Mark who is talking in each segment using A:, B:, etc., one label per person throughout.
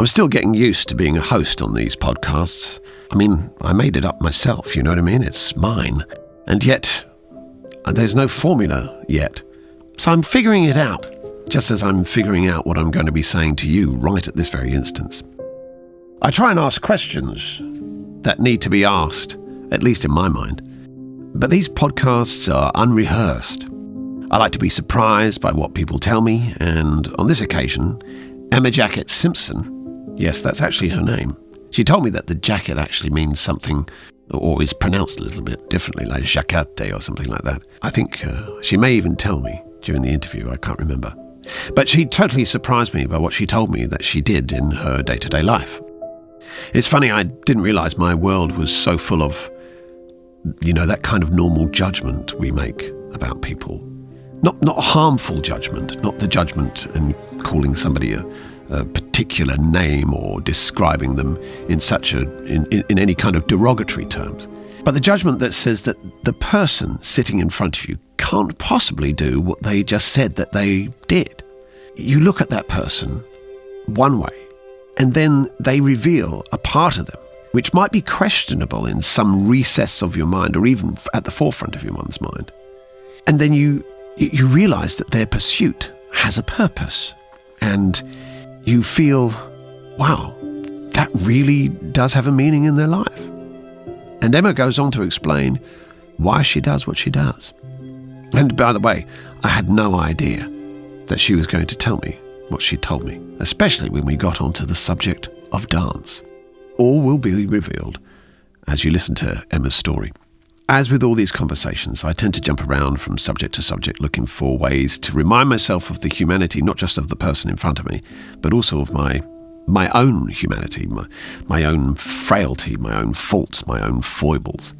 A: I'm still getting used to being a host on these podcasts. I mean, I made it up myself, you know what I mean? It's mine. And yet, there's no formula yet. So I'm figuring it out, just as I'm figuring out what I'm going to be saying to you right at this very instance. I try and ask questions that need to be asked, at least in my mind. But these podcasts are unrehearsed. I like to be surprised by what people tell me, and on this occasion, Emma Jacket-Simpson, yes, that's actually her name, she told me that the jacket actually means something, or is pronounced a little bit differently, like Jacket or something like that. I think she may even tell me during the interview, I can't remember. But she totally surprised me by what she told me that she did in her day-to-day life. It's funny, I didn't realise my world was so full of, that kind of normal judgment we make about people. Not harmful judgment, not the judgment and calling somebody a particular name or describing them in any kind of derogatory terms. But the judgment that says that the person sitting in front of you can't possibly do what they just said that they did. You look at that person one way, and then they reveal a part of them which might be questionable in some recess of your mind or even at the forefront of your one's mind. And then you realise that their pursuit has a purpose, and you feel, wow, that really does have a meaning in their life. And Emma goes on to explain why she does what she does. And by the way, I had no idea that she was going to tell me what she told me, especially when we got onto the subject of dance. All will be revealed as you listen to Emma's story. As with all these conversations, I tend to jump around from subject to subject, looking for ways to remind myself of the humanity, not just of the person in front of me, but also of my own humanity, my own frailty, my own faults, my own foibles.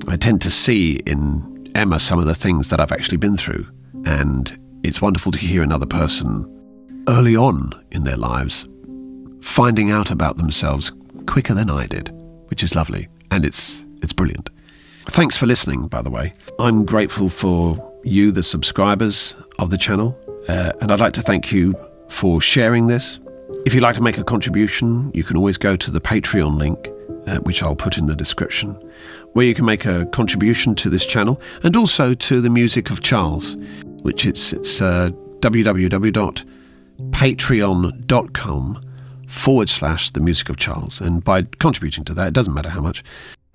A: I tend to see in Emma some of the things that I've actually been through, and it's wonderful to hear another person early on in their lives finding out about themselves quicker than I did, which is lovely, and it's brilliant. Thanks for listening, by the way. I'm grateful for you, the subscribers of the channel, and I'd like to thank you for sharing this. If you'd like to make a contribution, you can always go to the Patreon link, which I'll put in the description, where you can make a contribution to this channel and also to the Music of Charles, which it's www.patreon.com/the Music of Charles. And by contributing to that, it doesn't matter how much,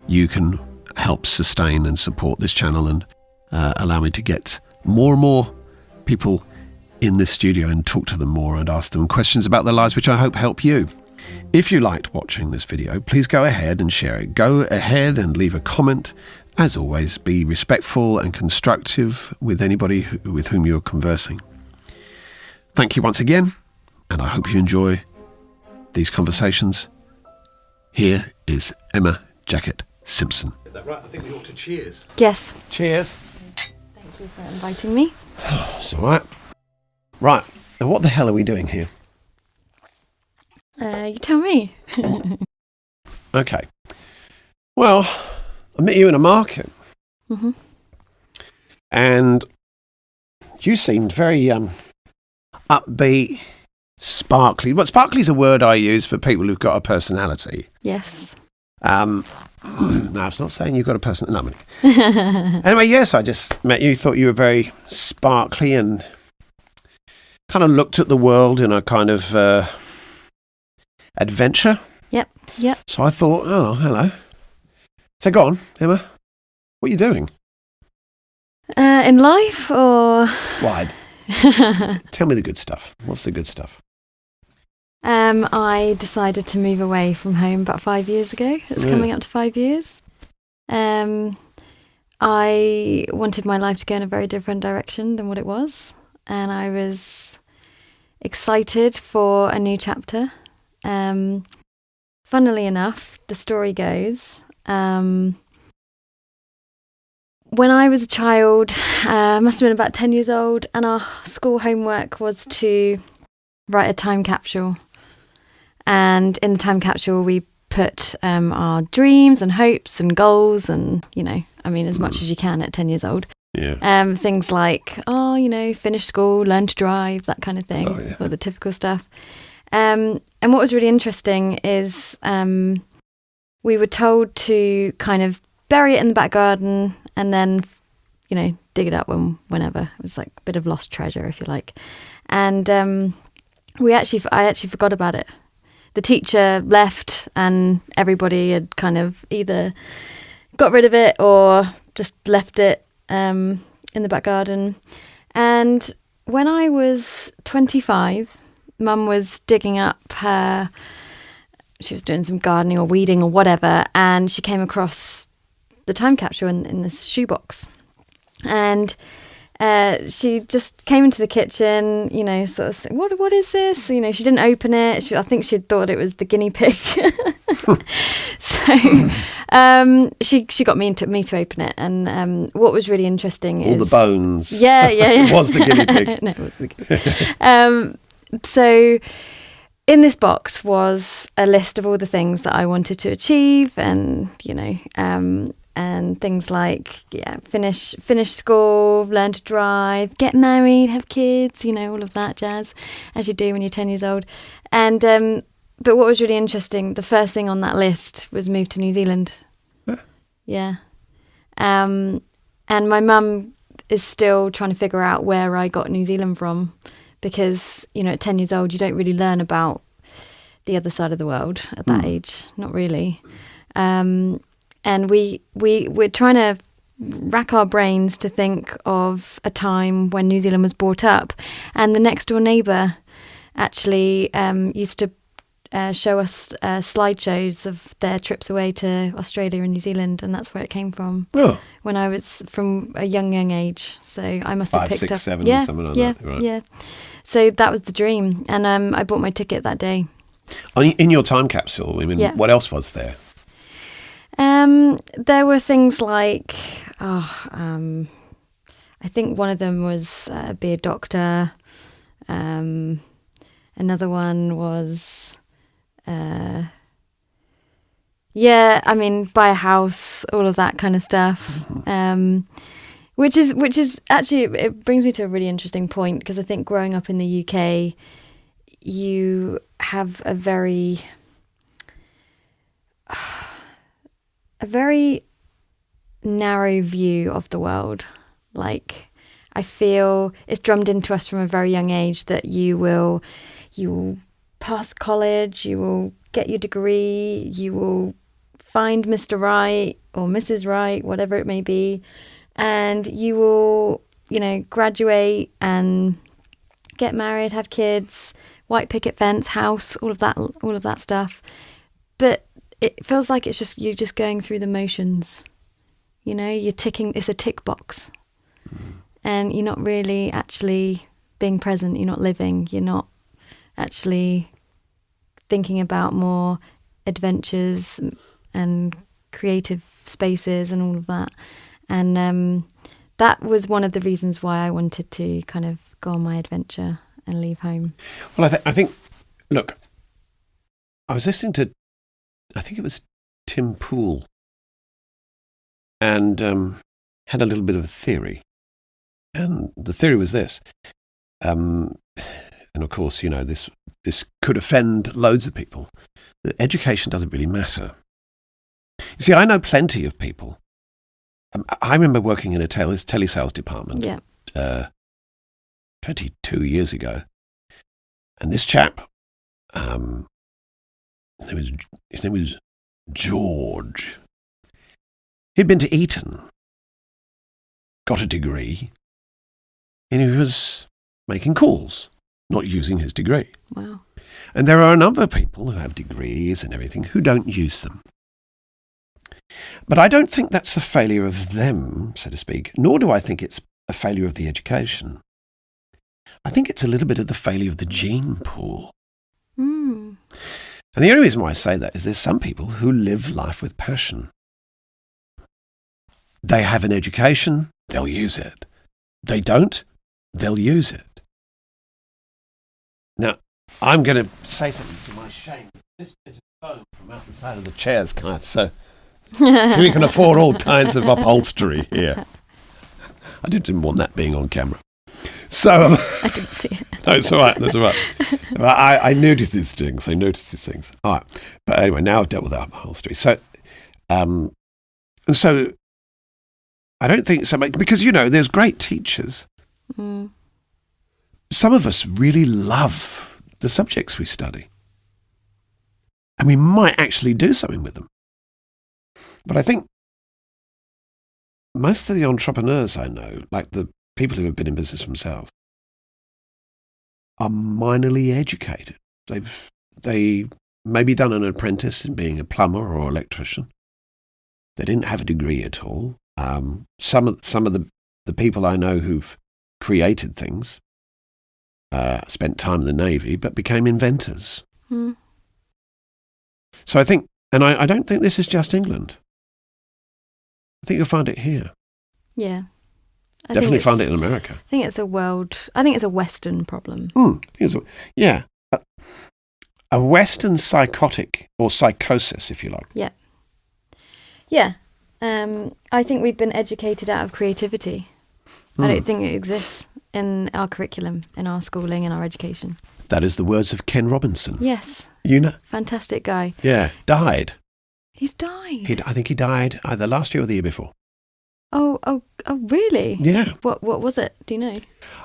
A: you can help sustain and support this channel and allow me to get more and more people in this studio and talk to them more and ask them questions about their lives, which I hope help you. If you liked watching this video, please go ahead and share it. Go ahead and leave a comment. As always, be respectful and constructive with anybody with whom you're conversing. Thank you once again, and I hope you enjoy these conversations. Here is Emma Jacket-Simpson. Is that right? I think we ought to cheers.
B: Yes.
A: Cheers.
B: Thank you for inviting me.
A: It's all right. Right, and what the hell are we doing here?
B: You tell me.
A: Okay. Well, I met you in a market.
B: Mm-hmm.
A: And you seemed very upbeat, sparkly. But sparkly's a word I use for people who've got a personality.
B: Yes.
A: No, I was not saying you've got a personality. No, anyway, yes, I just met you, thought you were very sparkly and kind of looked at the world in a kind of adventure.
B: Yep.
A: So I thought, oh, hello. So go on, Emma. What are you doing?
B: In life or?
A: Wide. Tell me the good stuff. What's the good stuff?
B: I decided to move away from home about 5 years ago. It's coming up to 5 years. I wanted my life to go in a very different direction than what it was. And I was excited for a new chapter. Funnily enough, the story goes, when I was a child, must have been about 10 years old, and our school homework was to write a time capsule. And in the time capsule, we put our dreams and hopes and goals and, as much as you can at 10 years old.
A: Yeah.
B: Things like, finish school, learn to drive, that kind of thing, all the typical stuff. And what was really interesting is we were told to kind of bury it in the back garden and then, dig it up whenever. It was like a bit of lost treasure, if you like. And I actually forgot about it. The teacher left and everybody had kind of either got rid of it or just left it in the back garden. And when I was 25, Mum was digging up she was doing some gardening or weeding or whatever, and she came across the time capsule in this shoebox. And she just came into the kitchen, sort of saying, what is this? She didn't open it. I think she'd thought it was the guinea pig. So she got me to open it. And what was really interesting
A: all
B: is...
A: the bones.
B: Yeah.
A: Was the guinea pig.
B: No, it was the guinea pig. So in this box was a list of all the things that I wanted to achieve and, and things like, finish school, learn to drive, get married, have kids, all of that jazz, as you do when you're 10 years old. And but what was really interesting, the first thing on that list was move to New Zealand. Huh. Yeah. And my mum is still trying to figure out where I got New Zealand from, because, at 10 years old, you don't really learn about the other side of the world at that age. Not really. And we're trying to rack our brains to think of a time when New Zealand was brought up. And the next door neighbour actually used to show us slideshows of their trips away to Australia and New Zealand, and that's where it came from. Oh. When I was from a young age. So I must have
A: 5,
B: picked
A: 6,
B: up
A: 7, something like that. Right.
B: Yeah. So that was the dream, and I bought my ticket that day.
A: In your time capsule, what else was there?
B: There were things like, I think one of them was be a doctor. Another one was, buy a house, all of that kind of stuff. Which is actually, it brings me to a really interesting point, because I think growing up in the UK, you have a very narrow view of the world. Like, I feel it's drummed into us from a very young age that you will pass college, you will get your degree, you will find Mr. Right or Mrs. Right, whatever it may be, and you will, graduate and get married, have kids, white picket fence, house, all of that stuff. But it feels like you're just going through the motions. You're ticking, it's a tick box. And you're not really actually being present, you're not living, you're not actually thinking about more adventures and creative spaces and all of that. And that was one of the reasons why I wanted to kind of go on my adventure and leave home.
A: Well, I think, look, I was listening to, I think it was Tim Poole, and had a little bit of a theory. And the theory was this, and of course, this could offend loads of people, that education doesn't really matter. You see, I know plenty of people. I remember working in a telesales department 22 years ago, and this chap, his name was George. He'd been to Eton, got a degree, and he was making calls, not using his degree.
B: Wow.
A: And there are a number of people who have degrees and everything who don't use them. But I don't think that's a failure of them, so to speak, nor do I think it's a failure of the education. I think it's a little bit of the failure of the gene pool. And the only reason why I say that is there's some people who live life with passion. They have an education, they'll use it. They don't, they'll use it. Now, I'm going to say something to my shame. This bit of foam from out the side of the chairs, so we can afford all kinds of upholstery here. I didn't want that being on camera. So
B: I didn't see it.
A: no, it's all right. That's all right. I noticed these things. All right. But anyway, now I've dealt with that whole story. So, and so I don't think so, because, there's great teachers.
B: Mm.
A: Some of us really love the subjects we study. And we might actually do something with them. But I think most of the entrepreneurs I know, like the people who have been in business themselves, are minorly educated. They maybe done an apprentice in being a plumber or electrician. They didn't have a degree at all. Some of the people I know who've created things spent time in the Navy, but became inventors.
B: Mm.
A: So I think, and I don't think this is just England. I think you'll find it here.
B: Yeah.
A: Definitely find it in America.
B: I think it's a Western problem.
A: Yeah. A Western psychotic or psychosis, if you like.
B: Yeah. Yeah. I think we've been educated out of creativity. I don't think it exists in our curriculum, in our schooling, in our education.
A: That is the words of Ken Robinson.
B: Yes.
A: Fantastic
B: guy.
A: Yeah. Died.
B: He's died.
A: I think he died either last year or the year before.
B: Oh, really?
A: Yeah.
B: What was it? Do you know?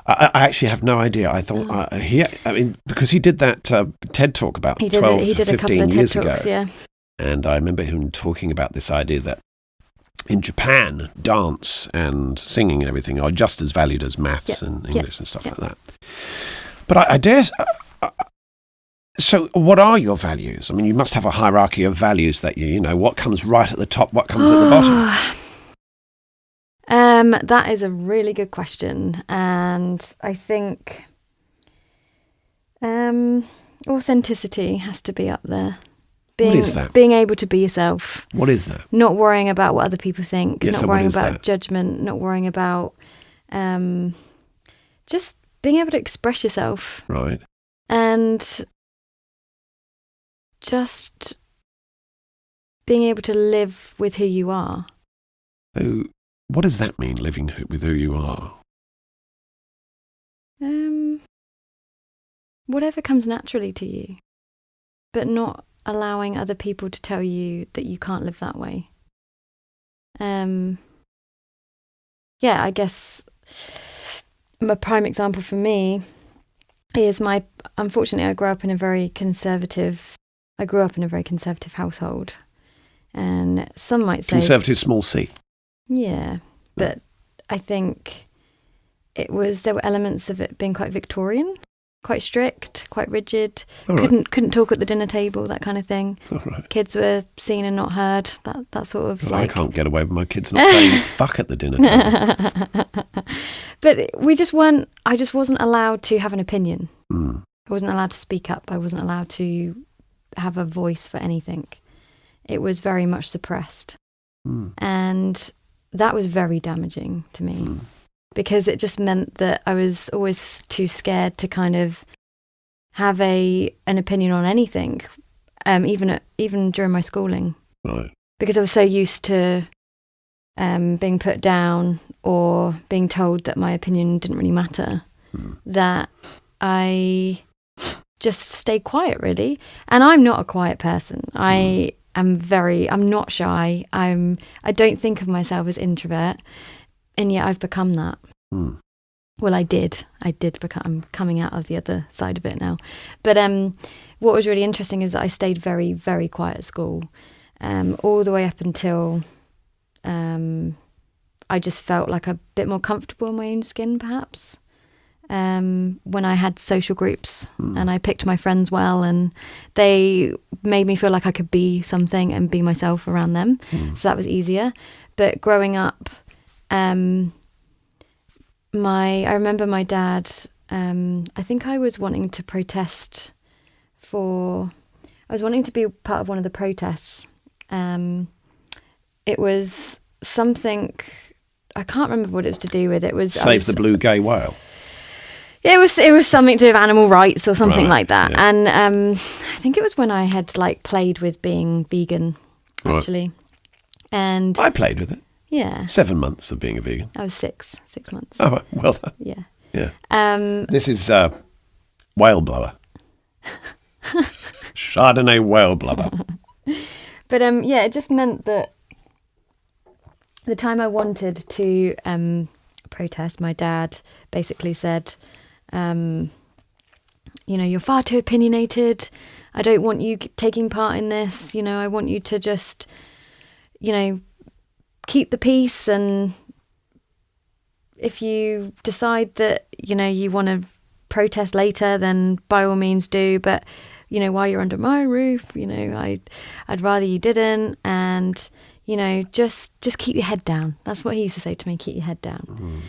A: I actually have no idea. I thought because he did that TED talk about 12
B: he
A: to
B: did
A: 15 years
B: TED Talks,
A: ago.
B: yeah.
A: And I remember him talking about this idea that in Japan, dance and singing and everything are just as valued as maths and English and stuff like that. But I dare... So what are your values? I mean, you must have a hierarchy of values that what comes right at the top, what comes at the bottom?
B: That is a really good question. And I think authenticity has to be up there.
A: What is that?
B: Being able to be yourself.
A: What is that?
B: Not worrying about what other people think.
A: Yes,
B: not worrying about judgment. Not worrying about just being able to express yourself.
A: Right.
B: And just being able to live with who you are.
A: So what does that mean, living with who you are?
B: Whatever comes naturally to you, but not allowing other people to tell you that you can't live that way. I guess a prime example for me is unfortunately I grew up in a very conservative household, and some might say
A: conservative, small c.
B: Yeah, but I think there were elements of it being quite Victorian, quite strict, quite rigid. Couldn't talk at the dinner table, that kind of thing.
A: Right.
B: Kids were seen and not heard. That sort of.
A: Well, I can't get away with my kids not saying fuck at the dinner table.
B: But I just wasn't allowed to have an opinion. I wasn't allowed to speak up. I wasn't allowed to have a voice for anything. It was very much suppressed. And that was very damaging to me. Because it just meant that I was always too scared to kind of have an opinion on anything, even during my schooling.
A: Right.
B: Because I was so used to being put down or being told that my opinion didn't really matter, that I just stayed quiet, really. And I'm not a quiet person. I'm not shy. I don't think of myself as introvert. And yet I've become that. Well, I did become, I'm coming out of the other side of it now. But what was really interesting is that I stayed very, very quiet at school, all the way up until I just felt like a bit more comfortable in my own skin, perhaps. When I had social groups and I picked my friends well, and they made me feel like I could be something and be myself around them. So that was easier. But growing up, I remember my dad, I think I was wanting to be part of one of the protests. It was something, I can't remember what it was to do with. It was
A: Save the blue gay whale.
B: It was something to do with animal rights or something like that.
A: Yeah.
B: And I think it was when I had played with being vegan, actually. Right. And
A: I played with it.
B: Yeah.
A: 7 months of being a vegan.
B: I was six months.
A: Oh, well done.
B: Yeah.
A: Yeah. This is whale blower. Chardonnay whale blower.
B: But yeah, it just meant that the time I wanted to protest, my dad basically said, you're far too opinionated. I don't want you taking part in this. I want you to just, keep the peace. And if you decide that, you want to protest later, then by all means do. But, while you're under my roof, I'd rather you didn't. And, just keep your head down. That's what he used to say to me, keep your head down.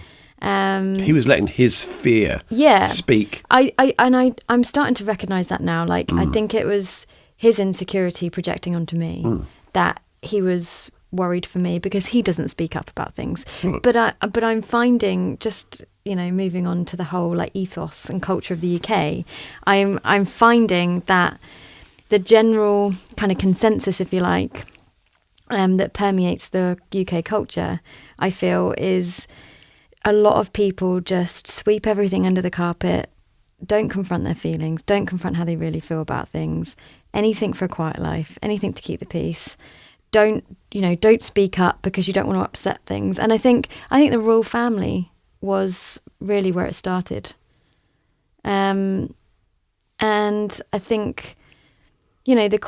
A: He was letting his fear speak.
B: I'm starting to recognise that now. I think it was his insecurity projecting onto me that he was worried for me, because he doesn't speak up about things. But I'm finding, just moving on to the whole ethos and culture of the UK, I'm finding that the general kind of consensus, if you like, that permeates the UK culture, I feel, is a lot of people just sweep everything under the carpet, don't confront their feelings, don't confront how they really feel about things, anything for a quiet life, anything to keep the peace. Don't speak up because you don't want to upset things. And I think the royal family was really where it started. And I think, the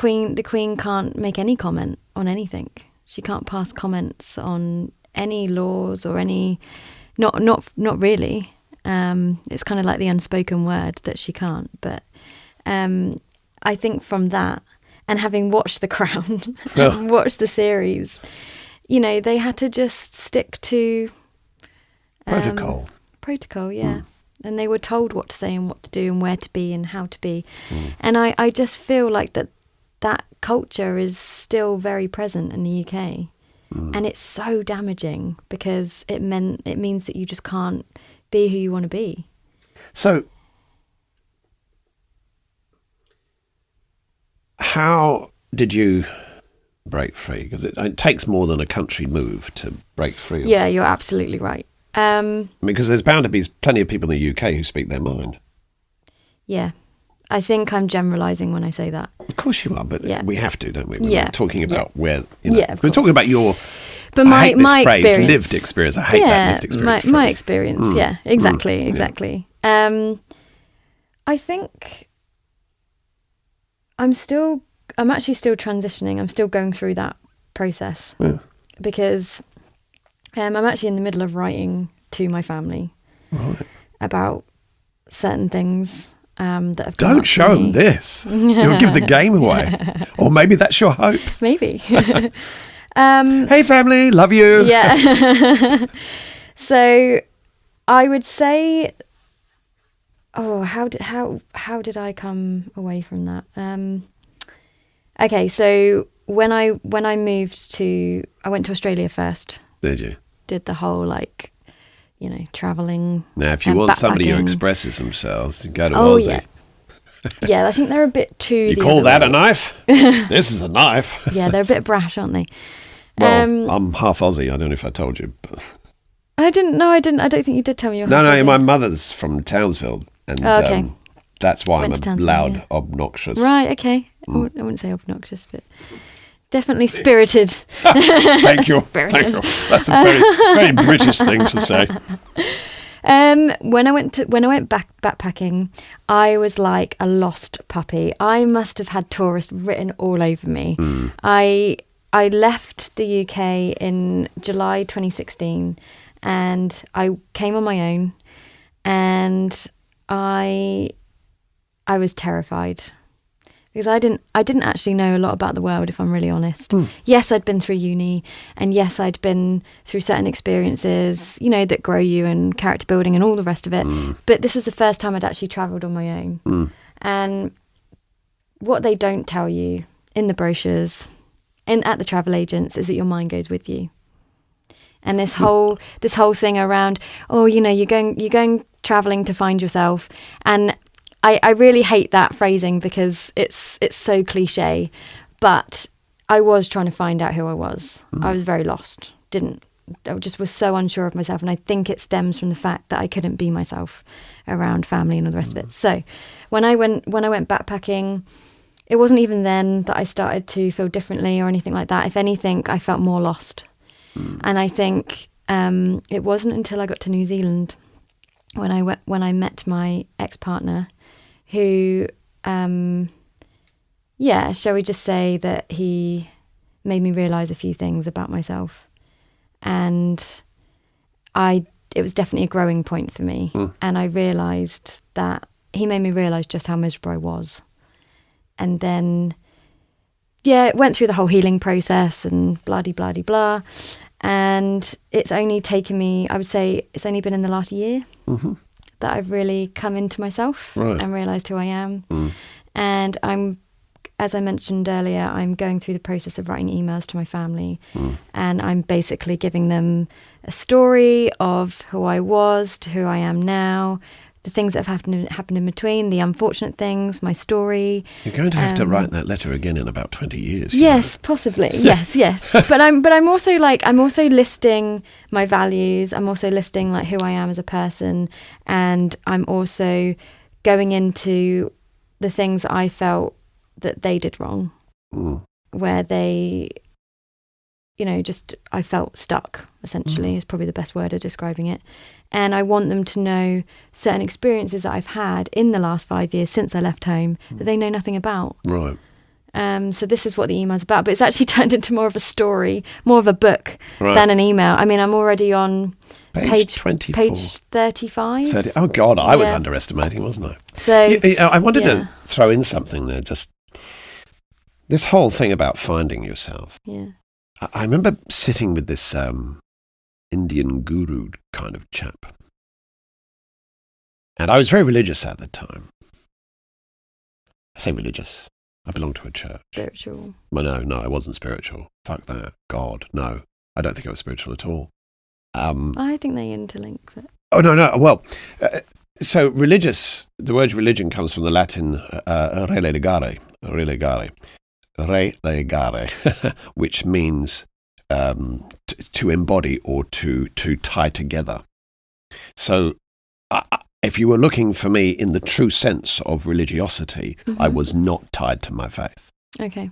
B: Queen can't make any comment on anything. She can't pass comments on any laws or any, not really. It's kind of like the unspoken word that she can't. But I think from that, and having watched The Crown, watched the series, they had to just stick to protocol, yeah. And they were told what to say and what to do and where to be and how to be. And I just feel like that culture is still very present in the UK. And it's so damaging, because it means that you just can't be who you want to be.
A: So how did you break free? Because it takes more than a country move to break free.
B: Yeah, you're absolutely right.
A: Because there's bound to be plenty of people in the UK who speak their mind.
B: Yeah. I think I'm generalising when I say that.
A: Of course you are, but we have to, don't we?
B: We're
A: not talking about where...
B: we're
A: talking about your...
B: But
A: I hate this
B: my
A: phrase,
B: experience.
A: lived experience. I hate that lived experience.
B: My experience, yeah, exactly. I think I'm actually still transitioning. I'm still going through that process because I'm actually in the middle of writing to my family about certain things that have come
A: Don't
B: up
A: show
B: for
A: them
B: me.
A: this. You'll give the game away. Or maybe that's your hope.
B: Maybe.
A: Hey family, love you.
B: Yeah. So I would say, how did I come away from that? Okay, so when I moved I went to Australia first.
A: Did you?
B: Did the whole traveling.
A: Now, if you want somebody who
B: backpacking.
A: expresses themselves, go to Aussie.
B: Yeah. Yeah, I think they're a bit too.
A: You call that a knife? This is a knife.
B: Yeah, they're a bit brash, aren't they?
A: Well, I'm half Aussie. I don't know if I told you. But...
B: I didn't. No, I didn't. I don't think you did tell me.
A: No. My mother's from Townsville, and
B: okay.
A: That's why I'm a
B: Townsville,
A: loud, obnoxious.
B: Right. Okay. I wouldn't say obnoxious, but definitely spirited.
A: Thank you.
B: Spirited.
A: Thank you. That's a very, very British thing to say.
B: When I went back backpacking, I was like a lost puppy. I must have had tourist written all over me. I left the UK in July 2016, and I came on my own, and I was terrified because I didn't actually know a lot about the world, if I'm really honest. Yes, I'd been through uni, and yes, I'd been through certain experiences, that grow you and character building and all the rest of it. But this was the first time I'd actually travelled on my own. And what they don't tell you in the brochures and at the travel agents is that your mind goes with you. And this whole thing around, you're going travelling to find yourself. And I really hate that phrasing because it's so cliche, but I was trying to find out who I was. I was very lost. Didn't just was so unsure of myself. And I think it stems from the fact that I couldn't be myself around family and all the rest of it. So when I went backpacking, it wasn't even then that I started to feel differently or anything like that. If anything, I felt more lost. And I think it wasn't until I got to New Zealand when I met my ex-partner, who, shall we just say that he made me realise a few things about myself. And it was definitely a growing point for me. And I realised that he made me realise just how miserable I was. And then, it went through the whole healing process and blah-de-blah-de-blah. And it's only taken me, I would say, it's only been in the last year that I've really come into myself and realised who I am. And as I mentioned earlier, I'm going through the process of writing emails to my family. And I'm basically giving them a story of who I was to who I am now, the things that have happened in between, the unfortunate things, my story.
A: You're going to have to write that letter again in about 20 years.
B: Yes, possibly. Yes. But I'm also listing my values. I'm also listing like who I am as a person, and I'm also going into the things I felt that they did wrong, where they, I felt stuck, essentially, is probably the best word of describing it. And I want them to know certain experiences that I've had in the last 5 years since I left home that they know nothing about.
A: Right.
B: So this is what the email's about, but it's actually turned into more of a story, more of a book than an email. I mean, I'm already on page
A: 24.
B: Page 35.
A: 30. Oh, God, I was underestimating, wasn't I?
B: So
A: I wanted to throw in something there, just this whole thing about finding yourself.
B: Yeah.
A: I remember sitting with this Indian guru kind of chap. And I was very religious at the time. I say religious. I belonged to a church.
B: Spiritual.
A: Well, no, I wasn't spiritual. Fuck that. God, no. I don't think I was spiritual at all.
B: I think they interlink. But...
A: Oh, no. Well, so religious, the word religion comes from the Latin relegare, which means to embody or to tie together. So if you were looking for me in the true sense of religiosity, I was not tied to my faith.
B: Okay.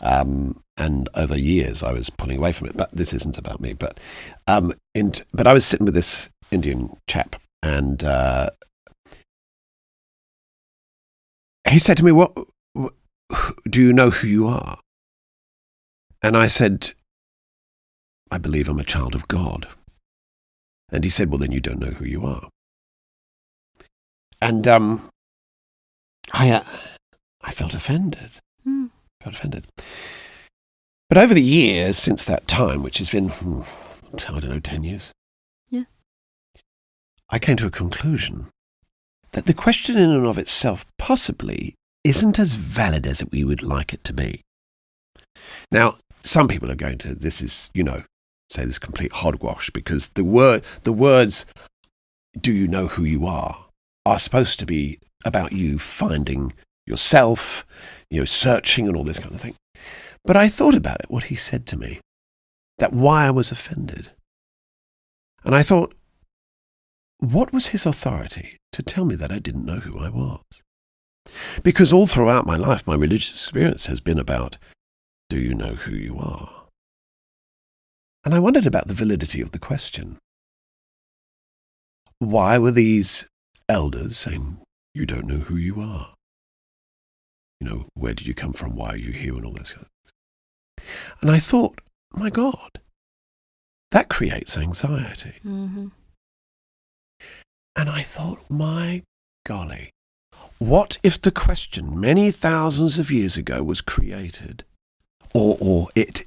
A: And over years I was pulling away from it, but this isn't about me. But I was sitting with this Indian chap, and he said to me, "What do you know who you are?" And I said, "I believe I'm a child of God." And he said, "Well, then you don't know who you are." And I felt offended. But over the years since that time, which has been, 10 years, I came to a conclusion that the question in and of itself possibly isn't as valid as we would like it to be. Now, some people are going to, this is, say this complete hogwash, because the words, "do you know who you are supposed to be about you finding yourself, searching and all this kind of thing. But I thought about it, what he said to me, that why I was offended. And I thought, what was his authority to tell me that I didn't know who I was? Because all throughout my life, my religious experience has been about, do you know who you are? And I wondered about the validity of the question. Why were these elders saying, you don't know who you are? Where did you come from? Why are you here? And all those kind of things. And I thought, my God, that creates anxiety.
B: Mm-hmm.
A: And I thought, my golly, what if the question many thousands of years ago was created, or it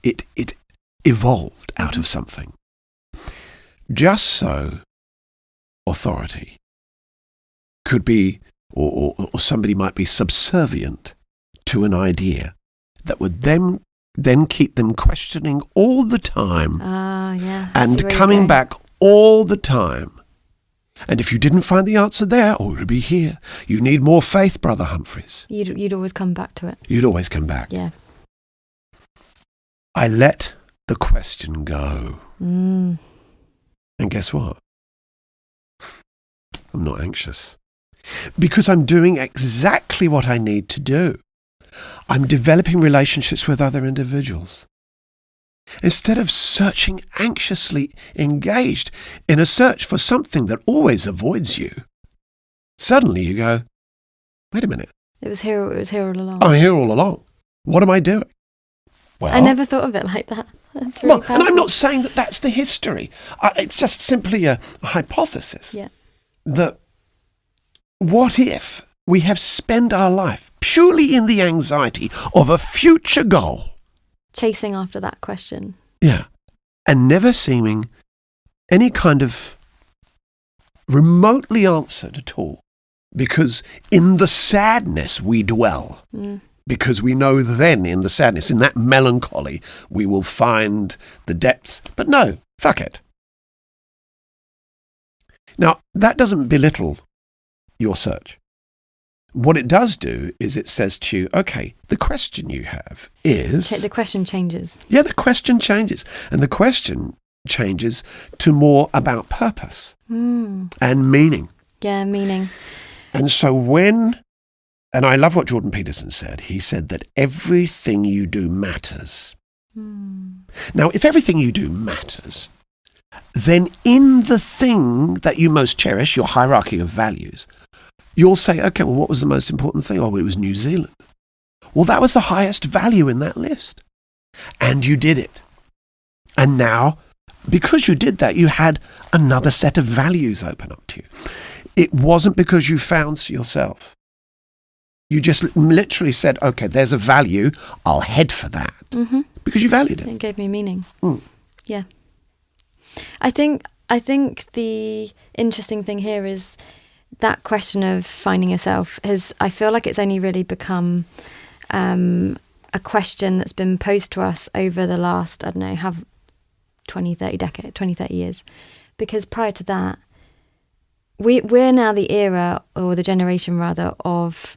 A: evolved out of something, just so authority could be, or somebody might be subservient to an idea that would then keep them questioning all the time and coming back all the time. And if you didn't find the answer there, it would be here. You need more faith, Brother Humphreys.
B: You'd always come back to it.
A: You'd always come back.
B: Yeah.
A: I let the question go. And guess what? I'm not anxious. Because I'm doing exactly what I need to do. I'm developing relationships with other individuals. Instead of searching anxiously engaged in a search for something that always avoids you, suddenly you go, wait a minute.
B: It was here all along.
A: I'm here all along. What am I doing? Well,
B: I never thought of it like that. That's really
A: and I'm not saying that that's the history. It's just simply a hypothesis.
B: Yeah.
A: That what if we have spent our life purely in the anxiety of a future goal?
B: Chasing after that question.
A: Yeah. And never seeming any kind of remotely answered at all. Because in the sadness we dwell. Because we know then in the sadness, in that melancholy, we will find the depths. But no, fuck it. Now, that doesn't belittle your search. What it does do is it says to you, okay, the question you have is...
B: The question changes.
A: Yeah, the question changes. And the question changes to more about purpose and meaning.
B: Yeah, meaning.
A: And so and I love what Jordan Peterson said. He said that everything you do matters. Now, if everything you do matters, then in the thing that you most cherish, your hierarchy of values, you'll say, okay, well, what was the most important thing? Oh, it was New Zealand. Well, that was the highest value in that list. And you did it. And now, because you did that, you had another set of values open up to you. It wasn't because you found yourself. You just literally said, okay, there's a value, I'll head for that. Because you valued it.
B: It gave me meaning. Yeah. I think the interesting thing here is that question of finding yourself I feel like it's only really become a question that's been posed to us over the last, 20, 30 years. Because prior to that, we're now the era, or the generation rather, of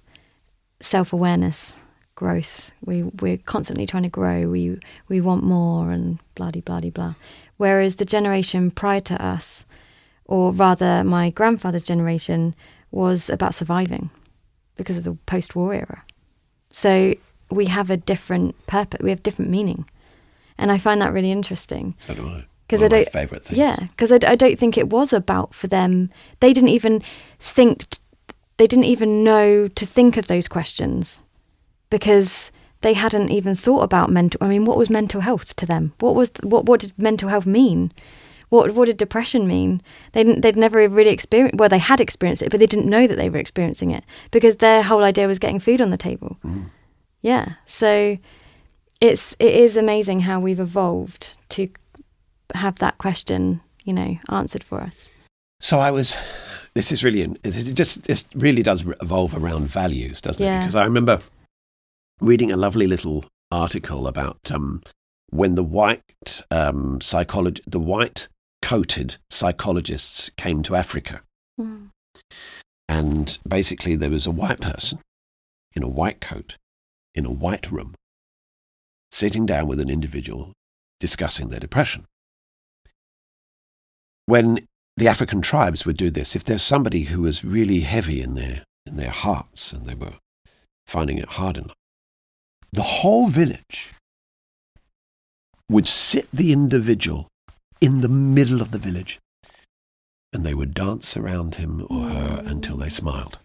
B: self-awareness, growth. We're constantly trying to grow. We want more and blah-de-blah-de-blah. Whereas the generation prior to us, or rather my grandfather's generation, was about surviving because of the post-war era. So we have a different purpose. We have different meaning. And I find that really interesting.
A: So do I.
B: Because
A: one of my favourite things.
B: Yeah, because I don't think it was about, for them, they didn't even know to think of those questions, because they hadn't even thought about what was mental health to them? What did mental health mean? What did depression mean? They'd never really experienced, well, they had experienced it, but they didn't know that they were experiencing it, because their whole idea was getting food on the table. Yeah, so it is amazing how we've evolved to have that question, answered for us.
A: So this really does revolve around values, doesn't it? Because I remember reading a lovely little article about when the white-coated psychologists came to Africa. And basically there was a white person in a white coat in a white room sitting down with an individual discussing their depression. When the African tribes would do this, if there's somebody who was really heavy in their hearts and they were finding it hard enough, the whole village would sit the individual in the middle of the village and they would dance around him or her until they smiled.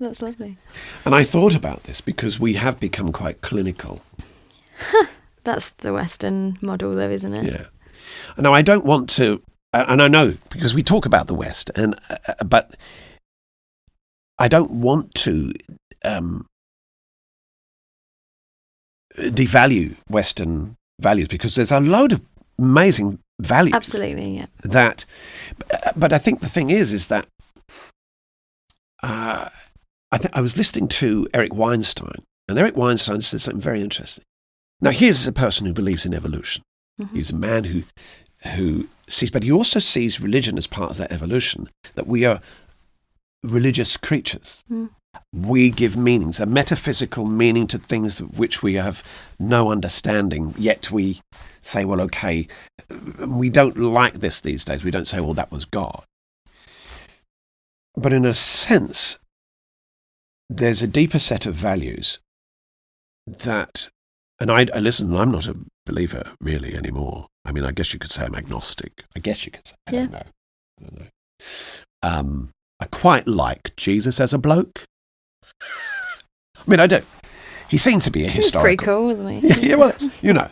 B: That's lovely.
A: And I thought about this because we have become quite clinical.
B: That's the Western model though, isn't it?
A: Yeah. Now, I don't want to, and I know because we talk about the West, but I don't want to devalue Western values, because there's a load of amazing values.
B: Absolutely, yeah.
A: But I think the thing is that I was listening to Eric Weinstein, and Eric Weinstein said something very interesting. Now, here's a person who believes in evolution. He's a man who sees, but he also sees religion as part of that evolution, that we are religious creatures. we give meanings, a metaphysical meaning to things of which we have no understanding, yet we say, well, okay, we don't like this these days. We don't say, well, that was God. But in a sense, there's a deeper set of values that, and I listen, I'm not a believer really anymore. I mean, I guess you could say I'm agnostic. I guess you could say, I don't know. I quite like Jesus as a bloke. I mean, I do. He seems to be a historical.
B: He's pretty cool, isn't he?
A: Yeah, well, you know.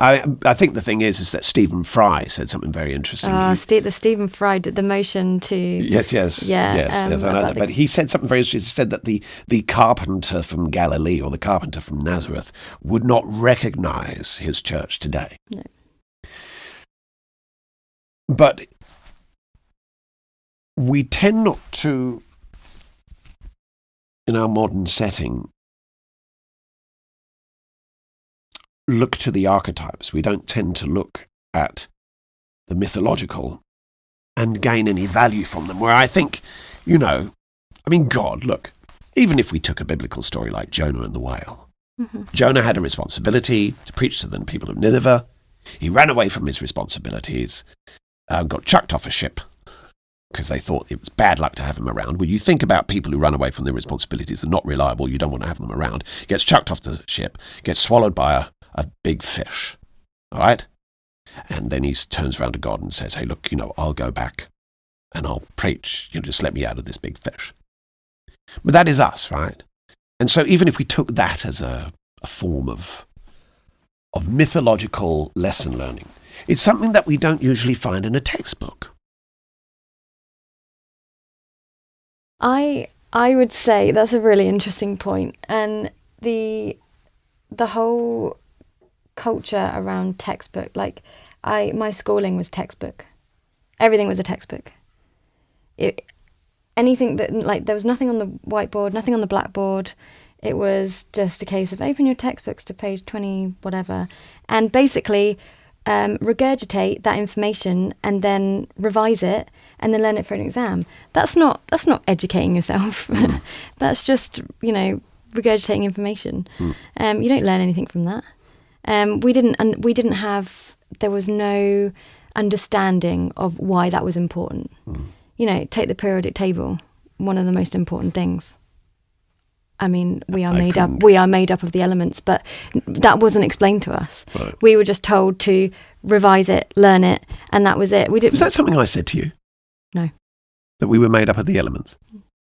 A: I think the thing is that Stephen Fry said something very interesting.
B: The Stephen Fry did the motion to...
A: Yes, I know that. But he said something very interesting. He said that the carpenter from Galilee or the carpenter from Nazareth would not recognize his church today.
B: No.
A: But we tend not to, in our modern setting, look to the archetypes. We don't tend to look at the mythological and gain any value from them. Where I think, God, look, even if we took a biblical story like Jonah and the whale, Jonah had a responsibility to preach to the people of Nineveh. He ran away from his responsibilities, got chucked off a ship because they thought it was bad luck to have him around. Well, you think about people who run away from their responsibilities and not reliable, you don't want to have them around. Gets chucked off the ship, gets swallowed by a big fish, all right? And then he turns around to God and says, hey, look, I'll go back and I'll preach. Just let me out of this big fish. But that is us, right? And so even if we took that as a form of mythological lesson learning, it's something that we don't usually find in a textbook.
B: I would say that's a really interesting point. And the whole culture around textbook, my schooling was textbook. Everything was a textbook. Anything that, there was nothing on the whiteboard, nothing on the blackboard. It was just a case of open your textbooks to page 20, whatever, and basically regurgitate that information and then revise it and then learn it for an exam. That's not educating yourself. That's just, regurgitating information. You don't learn anything from that. There was no understanding of why that was important. Take the periodic table, one of the most important things. I mean, we are made up of the elements, but that wasn't explained to us.
A: Right.
B: We were just told to revise it, learn it, and that was it.
A: Was that something I said to you?
B: No.
A: That we were made up of the elements?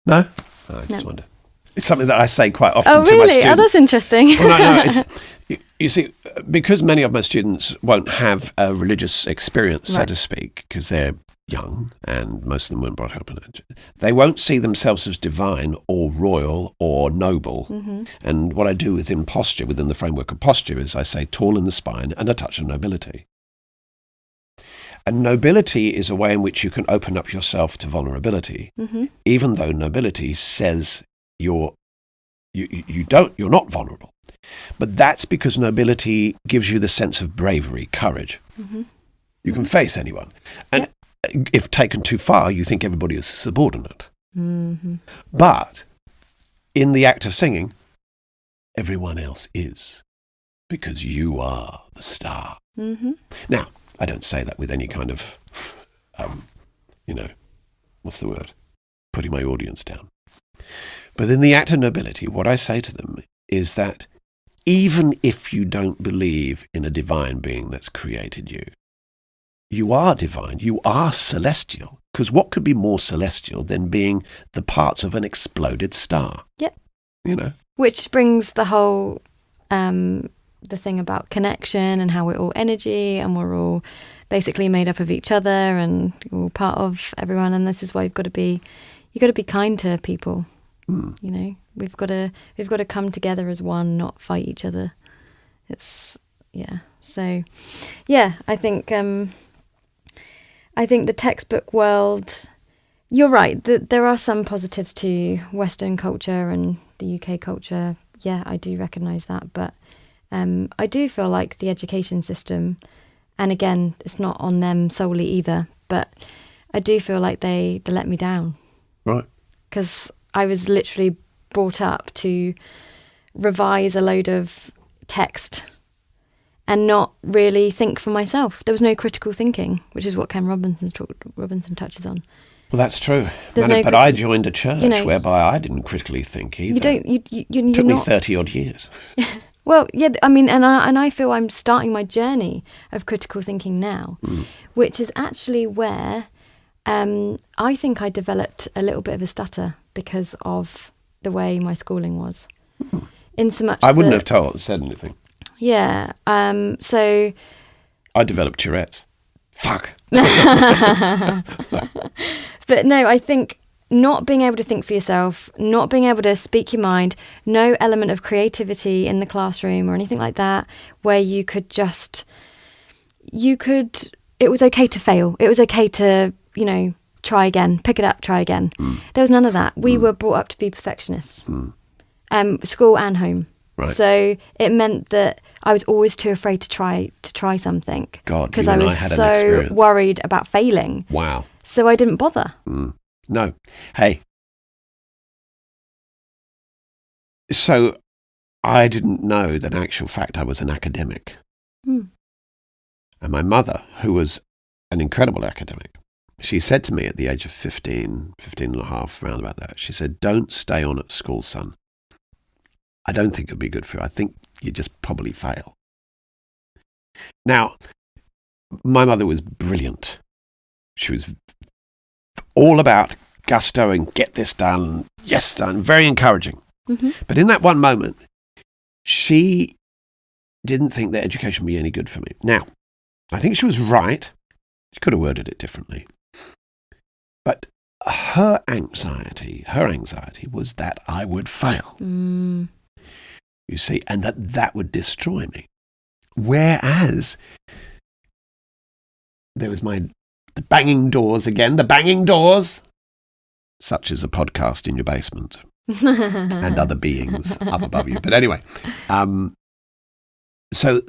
A: No? Oh, I just wonder. It's something that I say quite often
B: to
A: my students.
B: Oh, that's interesting.
A: Well, no. You see, because many of my students won't have a religious experience, so to speak, because they're young and most of them weren't brought up in it, they won't see themselves as divine or royal or noble. And what I do within the framework of posture, is I say tall in the spine and a touch of nobility. And nobility is a way in which you can open up yourself to vulnerability, even though nobility says you're not vulnerable. But that's because nobility gives you the sense of bravery, courage. You can face anyone. And if taken too far, you think everybody is subordinate. But in the act of singing, everyone else is, because you are the star. Now, I don't say that with any kind of, what's the word? Putting my audience down. But in the act of nobility, what I say to them is that even if you don't believe in a divine being that's created you, you are divine, you are celestial. Because what could be more celestial than being the parts of an exploded star?
B: Yep.
A: Which
B: brings the whole, the thing about connection and how we're all energy and we're all basically made up of each other and we're all part of everyone. And this is why you've got to be kind to people. We've got to come together as one, not fight each other. So I think the textbook world, you're right, there are some positives to Western culture and the UK culture. Yeah, I do recognise that. But I do feel like the education system, and again, it's not on them solely either, but I do feel like they let me down.
A: Right.
B: Because I was literally brought up to revise a load of text and not really think for myself. There was no critical thinking, which is what Ken Robinson touches on.
A: Well, that's true. But I joined a church whereby I didn't critically think either. It took me 30 odd years.
B: Well, yeah, I mean, and I feel I'm starting my journey of critical thinking now, which is actually where I think I developed a little bit of a stutter because of the way my schooling was. In so much
A: I wouldn't have said anything.
B: Yeah. So
A: I developed Tourette's. Fuck.
B: But no, I think not being able to think for yourself, not being able to speak your mind, no element of creativity in the classroom or anything like that, where it was okay to fail. It was okay to, try again, pick it up, try again. There was none of that. We were brought up to be perfectionists, school and home.
A: Right.
B: So it meant that I was always too afraid to try something.
A: God,
B: because I was so worried about failing.
A: Wow.
B: So I didn't bother.
A: No. Hey. So I didn't know that in actual fact I was an academic. And my mother, who was an incredible academic, she said to me at the age of 15 and a half, round about that, she said, "Don't stay on at school, son. I don't think it'd be good for you. I think you just probably fail." Now, my mother was brilliant. She was all about gusto and get this done, yes done, very encouraging. But in that one moment, she didn't think that education would be any good for me. Now, I think she was right. She could have worded it differently. But her anxiety was that I would fail. You see, and that would destroy me. Whereas there was the banging doors again, the banging doors, such as a podcast in your basement and other beings up above you. But anyway, so,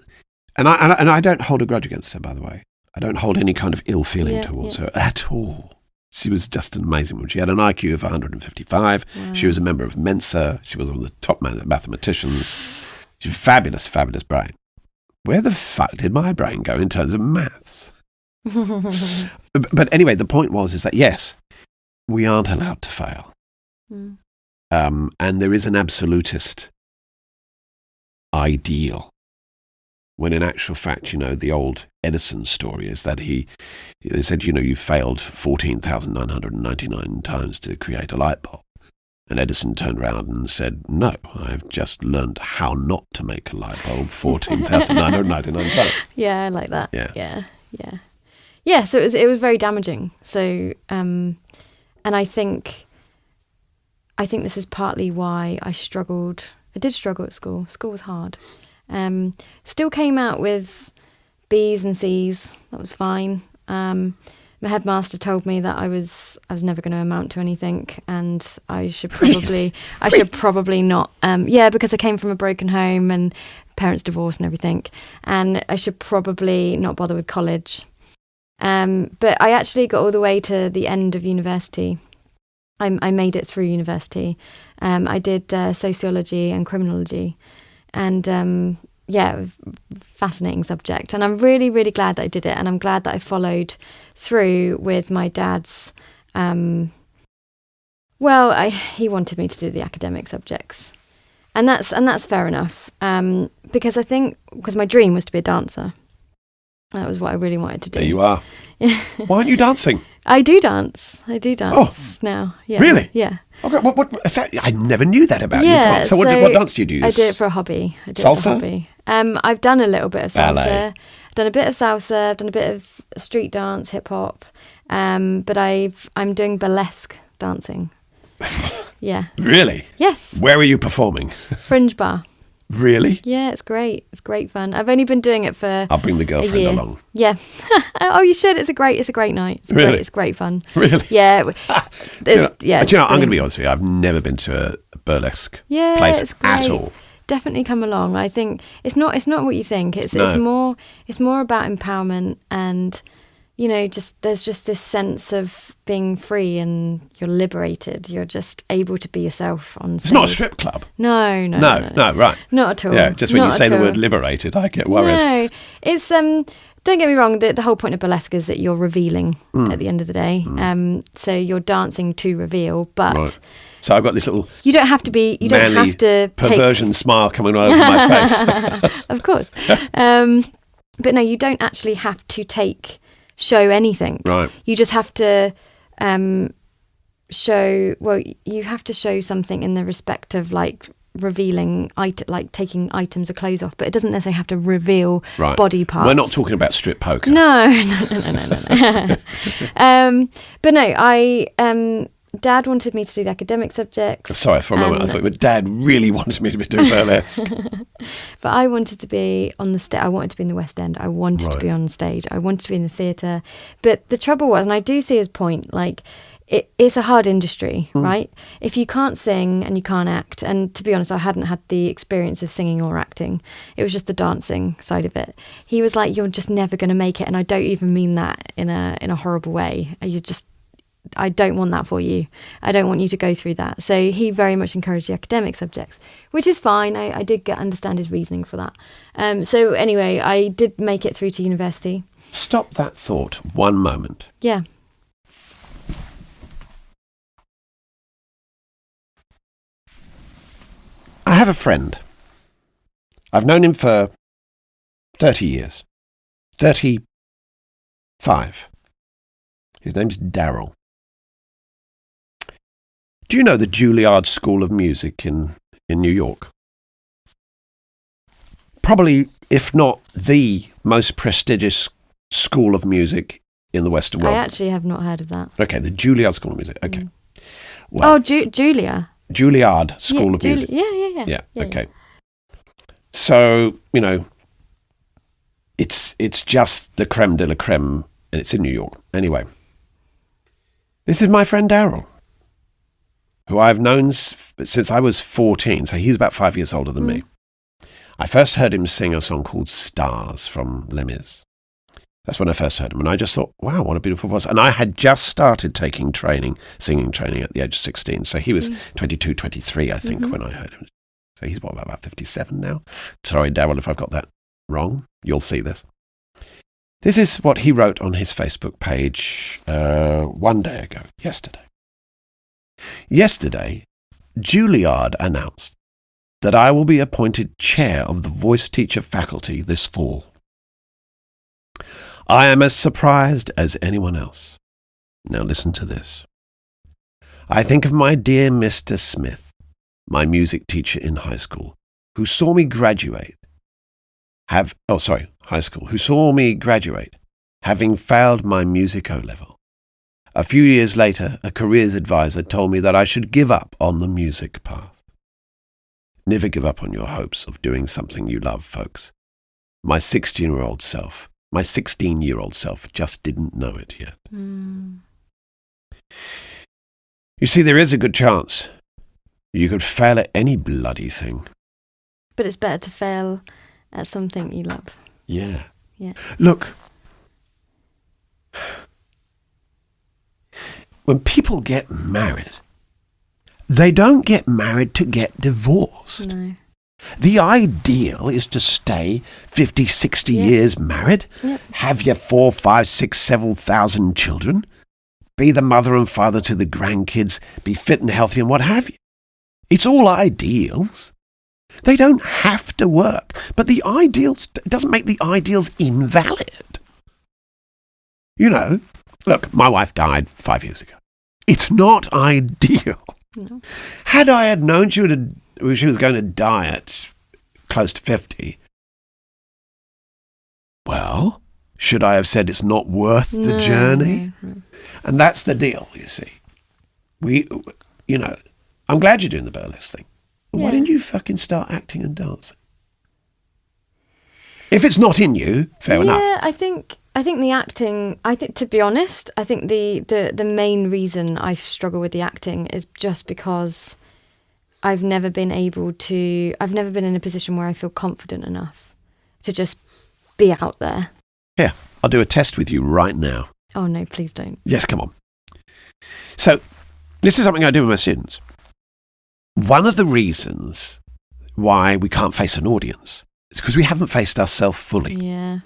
A: and I don't hold a grudge against her, by the way. I don't hold any kind of ill feeling towards her at all. She was just an amazing woman. She had an IQ of 155. Wow. She was a member of Mensa. She was one of the top mathematicians. She had a fabulous, fabulous brain. Where the fuck did my brain go in terms of maths? But anyway, the point is that, yes, we aren't allowed to fail. And there is an absolutist ideal, when in actual fact, the old Edison story is that they said, you failed 14,999 times to create a light bulb. And Edison turned around and said, "No, I've just learned how not to make a light bulb 14,999 times."
B: Yeah, I like that.
A: Yeah.
B: Yeah, so it was very damaging. So, and I think this is partly why I struggled. I did struggle at school. School was hard. Still came out with B's and C's. That was fine. My headmaster told me that I was never going to amount to anything, and I should probably not. Because I came from a broken home and parents divorced and everything, and I should probably not bother with college. But I actually got all the way to the end of university. I made it through university. I did sociology and criminology, and fascinating subject. And I'm really, really glad that I did it, and I'm glad that I followed through with my dad's. He wanted me to do the academic subjects, and that's fair enough. Because my dream was to be a dancer. That was what I really wanted to do.
A: There you are. Why aren't you dancing?
B: I do dance now. Yeah.
A: Really?
B: Yeah.
A: Okay. What? I never knew that about you. So what dance do you do?
B: I do it for a hobby.
A: Salsa?
B: I've done a little bit of salsa.
A: Ballet.
B: I've done a bit of salsa. I've done a bit of street dance, hip hop. But I'm doing burlesque dancing. Yeah.
A: Really?
B: Yes.
A: Where are you performing?
B: Fringe Bar.
A: Really?
B: Yeah, it's great. It's great fun. I've only been doing it for
A: I'll bring the girlfriend along.
B: Yeah. Oh, you should. It's a great night. It's great fun.
A: Really?
B: Yeah.
A: But I'm going to be honest with you. I've never been to a burlesque place at all.
B: Definitely come along. I think it's not what you think. It's more about empowerment and there's just this sense of being free and you're liberated. You're just able to be yourself on stage.
A: It's not a strip club.
B: No,
A: Right.
B: Not at all.
A: Yeah, just when
B: Not
A: you say
B: at
A: the
B: all.
A: word liberated, I get worried.
B: No, it's don't get me wrong. The whole point of burlesque is that you're revealing at the end of the day. So you're dancing to reveal, but.
A: Right. So I've got this little
B: you don't have to be. You don't
A: manly
B: have to
A: perversion smile coming over my face.
B: Of course, but no, you don't actually have to show anything.
A: Right.
B: You just have to show. Well, you have to show something in the respect of like revealing, like taking items of clothes off. But it doesn't necessarily have to reveal body parts.
A: We're not talking about strip poker.
B: No. But no, Dad wanted me to do the academic subjects.
A: Sorry, for a moment I thought Dad really wanted me to be doing burlesque.
B: But I wanted to be on the stage. I wanted to be in the West End. I wanted to be on stage. I wanted to be in the theatre. But the trouble was, and I do see his point, like it's a hard industry, right? If you can't sing and you can't act, and to be honest, I hadn't had the experience of singing or acting. It was just the dancing side of it. He was like, "You're just never going to make it," and I don't even mean that in a horrible way. I don't want that for you. I don't want you to go through that. So he very much encouraged the academic subjects, which is fine. I did understand his reasoning for that. So anyway, I did make it through to university.
A: Stop that thought one moment.
B: Yeah.
A: I have a friend. I've known him for 30 years. 35. His name's Daryl. Do you know the Juilliard School of Music in New York? Probably, if not the most prestigious school of music in the Western world.
B: I actually have not heard of that.
A: Okay, the Juilliard School of Music. Okay. Well,
B: Julia.
A: Juilliard School of Music.
B: Yeah.
A: Okay. So, it's just the creme de la creme, and it's in New York. Anyway, this is my friend Daryl, who I've known since I was 14, so he's about 5 years older than me. I first heard him sing a song called Stars from Les Mis. That's when I first heard him, and I just thought, wow, what a beautiful voice. And I had just started taking singing training at the age of 16, so he was 22, 23, I think, when I heard him. So he's about 57 now? Sorry, Daryl, if I've got that wrong. You'll see this. This is what he wrote on his Facebook page one day ago, yesterday. Yesterday, Juilliard announced that I will be appointed chair of the voice teacher faculty this fall. I am as surprised as anyone else. Now listen to this. I think of my dear Mr. Smith, my music teacher in high school, who saw me graduate, having failed my music O-level. A few years later, a careers advisor told me that I should give up on the music path. Never give up on your hopes of doing something you love, folks. My 16-year-old self just didn't know it yet. You see, there is a good chance you could fail at any bloody thing.
B: But it's better to fail at something you love.
A: Yeah.
B: Yeah.
A: Look, when people get married, they don't get married to get divorced.
B: No.
A: The ideal is to stay 50, 60 years married, have your 4, 5, 6, 7,000 children, be the mother and father to the grandkids, be fit and healthy and what have you. It's all ideals. They don't have to work, but the ideals, it doesn't make the ideals invalid. Look, my wife died 5 years ago. It's not ideal.
B: No.
A: Had I had known she was going to die at close to 50, well, should I have said it's not worth the journey?
B: No.
A: And that's the deal, you see. I'm glad you're doing the burlesque thing. Why didn't you fucking start acting and dancing? If it's not in you, fair enough.
B: Yeah, I think the acting, to be honest, I think the main reason I struggle with the acting is just because I've never been in a position where I feel confident enough to just be out there
A: Here, I'll do a test with you right now.
B: Oh, no, please don't.
A: Yes, come on. So, this is something I do with my students. One of the reasons why we can't face an audience is because we haven't faced ourselves fully.
B: Yeah.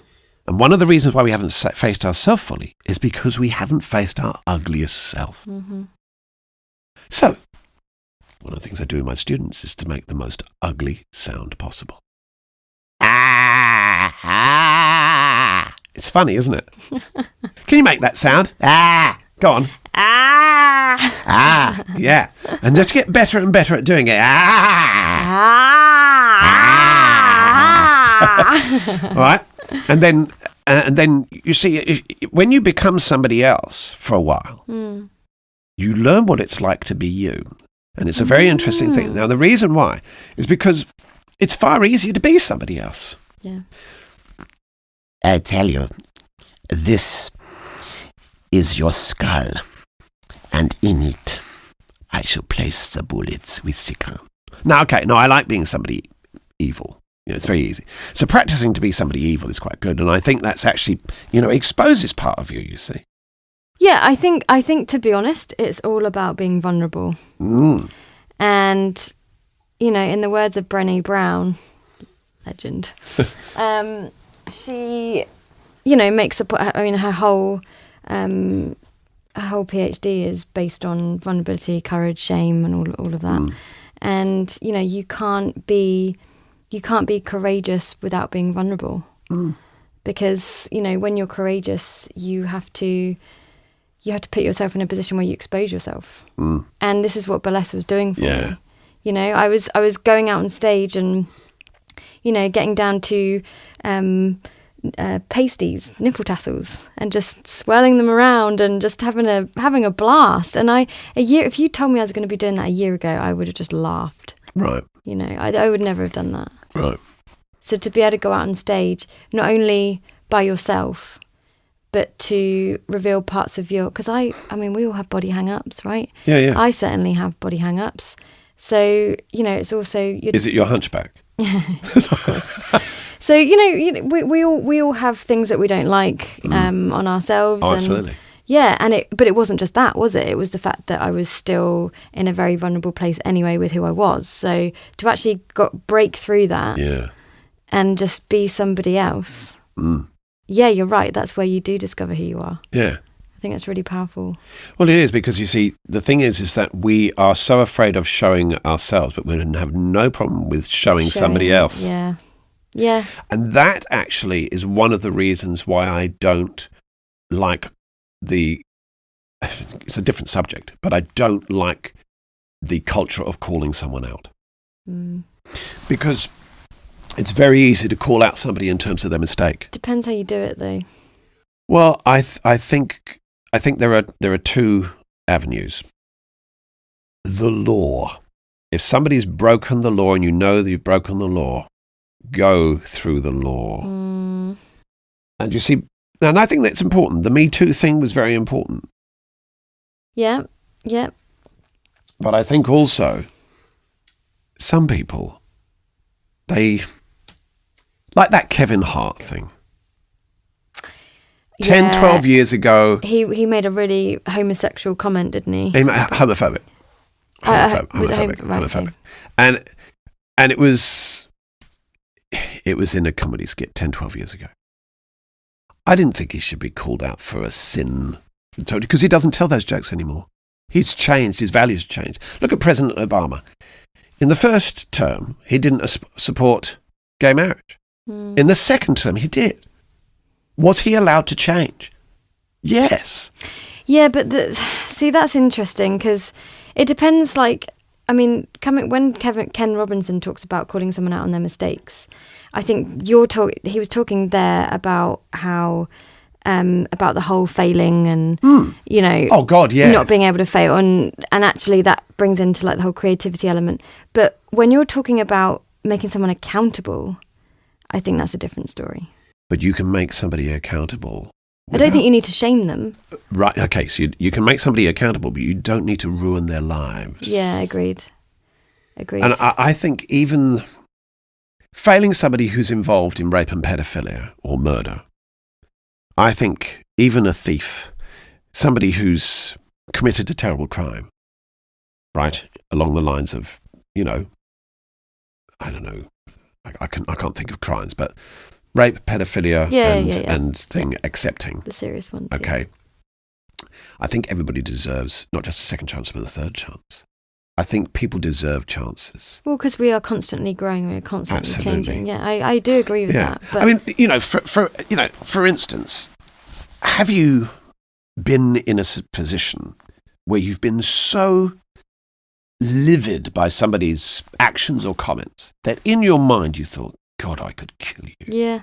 A: And one of the reasons why we haven't faced ourselves fully is because we haven't faced our ugliest self.
B: Mm-hmm.
A: So, one of the things I do with my students is to make the most ugly sound possible. Ah, ah. It's funny, isn't it? Can you make that sound? Ah, go on.
B: Ah!
A: Ah, yeah. And just get better and better at doing it. Ah!
B: Ah!
A: All right? And then you see, when you become somebody else for a while, you learn what it's like to be you. And it's a very interesting thing. Now, the reason why is because it's far easier to be somebody else.
B: Yeah.
C: I tell you, this is your skull, and in it I shall place the bullets with the gun.
A: Now, okay, I like being somebody evil. It's very easy. So practicing to be somebody evil is quite good. And I think that's actually, exposes part of you, you see.
B: Yeah, I think to be honest, it's all about being vulnerable. And, in the words of Brené Brown, legend, she, makes her whole PhD is based on vulnerability, courage, shame, and all of that. And you can't be courageous without being vulnerable, because when you're courageous, you have to put yourself in a position where you expose yourself. And this is what burlesque was doing for me. I was going out on stage and getting down to pasties, nipple tassels, and just swirling them around and just having a blast. And if you told me I was going to be doing that a year ago, I would have just laughed.
A: Right.
B: I would never have done that.
A: Right.
B: So to be able to go out on stage, not only by yourself, but to reveal parts of because we all have body hang-ups, right?
A: Yeah.
B: I certainly have body hang-ups. So, it's also...
A: Is it your hunchback?
B: Of course. So, we all have things that we don't like on ourselves.
A: Oh, absolutely.
B: But it wasn't just that, was it? It was the fact that I was still in a very vulnerable place anyway with who I was. So to actually break through that and just be somebody else. Yeah, you're right. That's where you do discover who you are.
A: Yeah.
B: I think that's really powerful.
A: Well, it is, because you see, the thing is that we are so afraid of showing ourselves, but we have no problem with showing somebody else.
B: Yeah. Yeah.
A: And that actually is one of the reasons why I don't like it's a different subject, but I don't like the culture of calling someone out. Because it's very easy to call out somebody in terms of their mistake.
B: Depends how you do it, though.
A: Well, I think there are two avenues. The law. If somebody's broken the law and you know that you've broken the law, go through the law. And you see, and I think that's important. The Me Too thing was very important.
B: Yeah.
A: But I think also some people, they like that Kevin Hart thing. 10, 12 years ago.
B: He made a really homosexual comment, didn't he?
A: Homophobic. Homophobic. And it was in a comedy skit 10, 12 years ago. I didn't think he should be called out for a sin, because he doesn't tell those jokes anymore. He's changed, his values changed. Look at President Obama. In the first term, he didn't support gay marriage. In the second term, he did. Was he allowed to change? Yes.
B: Yeah, but that's interesting, because it depends, when Ken Robinson talks about calling someone out on their mistakes, I think he was talking there about how about the whole failing and
A: oh God, yes,
B: not being able to fail, and actually that brings into the whole creativity element. But when you're talking about making someone accountable, I think that's a different story.
A: But you can make somebody accountable.
B: I don't think you need to shame them.
A: Right, okay, so you can make somebody accountable, but you don't need to ruin their lives.
B: Yeah, agreed.
A: And I think even failing somebody who's involved in rape and pedophilia or murder I think even a thief, somebody who's committed a terrible crime, right, along the lines of, I don't know, I can't think of crimes, but rape, pedophilia, and accepting.
B: The serious ones.
A: Okay. Yeah. I think everybody deserves not just a second chance, but a third chance. I think people deserve chances.
B: Well, because we are constantly growing, we are constantly
A: Absolutely.
B: changing. Yeah, I do agree with that. But
A: I mean, for instance, have you been in a position where you've been so livid by somebody's actions or comments that in your mind you thought, God, I could kill you?
B: Yeah,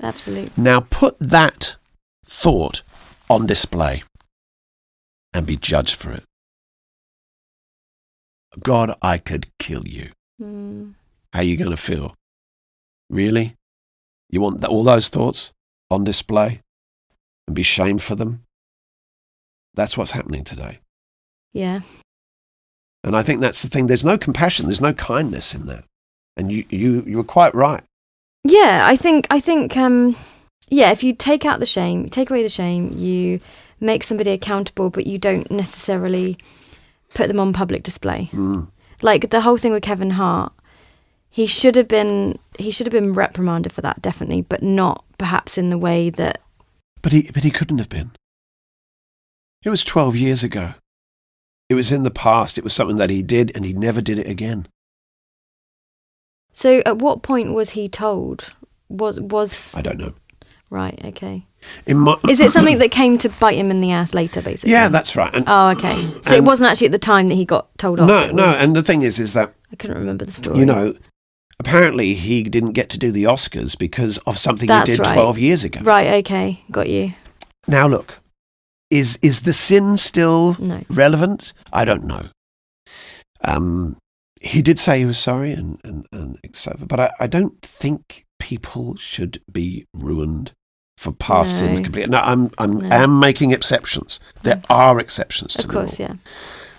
B: absolutely.
A: Now put that thought on display and be judged for it. God, I could kill you. How are you going to feel? Really? You want all those thoughts on display and be shamed for them? That's what's happening today.
B: Yeah.
A: And I think that's the thing. There's no compassion. There's no kindness in that. And you were quite right.
B: Yeah, I think, if you take away the shame, you make somebody accountable, but you don't necessarily put them on public display. Like the whole thing with Kevin Hart, he should have been reprimanded for that, definitely, but not perhaps in the way that.
A: But he couldn't have been. It was 12 years ago. It was in the past. It was something that he did, and he never did it again.
B: So, at what point was he told? Was
A: I don't know.
B: Right. Okay.
A: Is
B: it something that came to bite him in the ass later, basically?
A: Yeah, that's right.
B: Okay. So it wasn't actually at the time that he got told off.
A: No. And the thing is that
B: I couldn't remember the story.
A: Apparently he didn't get to do the Oscars because of something he did 12 years ago.
B: Right. Okay. Got you.
A: Now look, is the sin still relevant? I don't know. He did say he was sorry and so, but I don't think people should be ruined for past sins completely. No, I'm making exceptions. There are exceptions to the rule. Of course, yeah.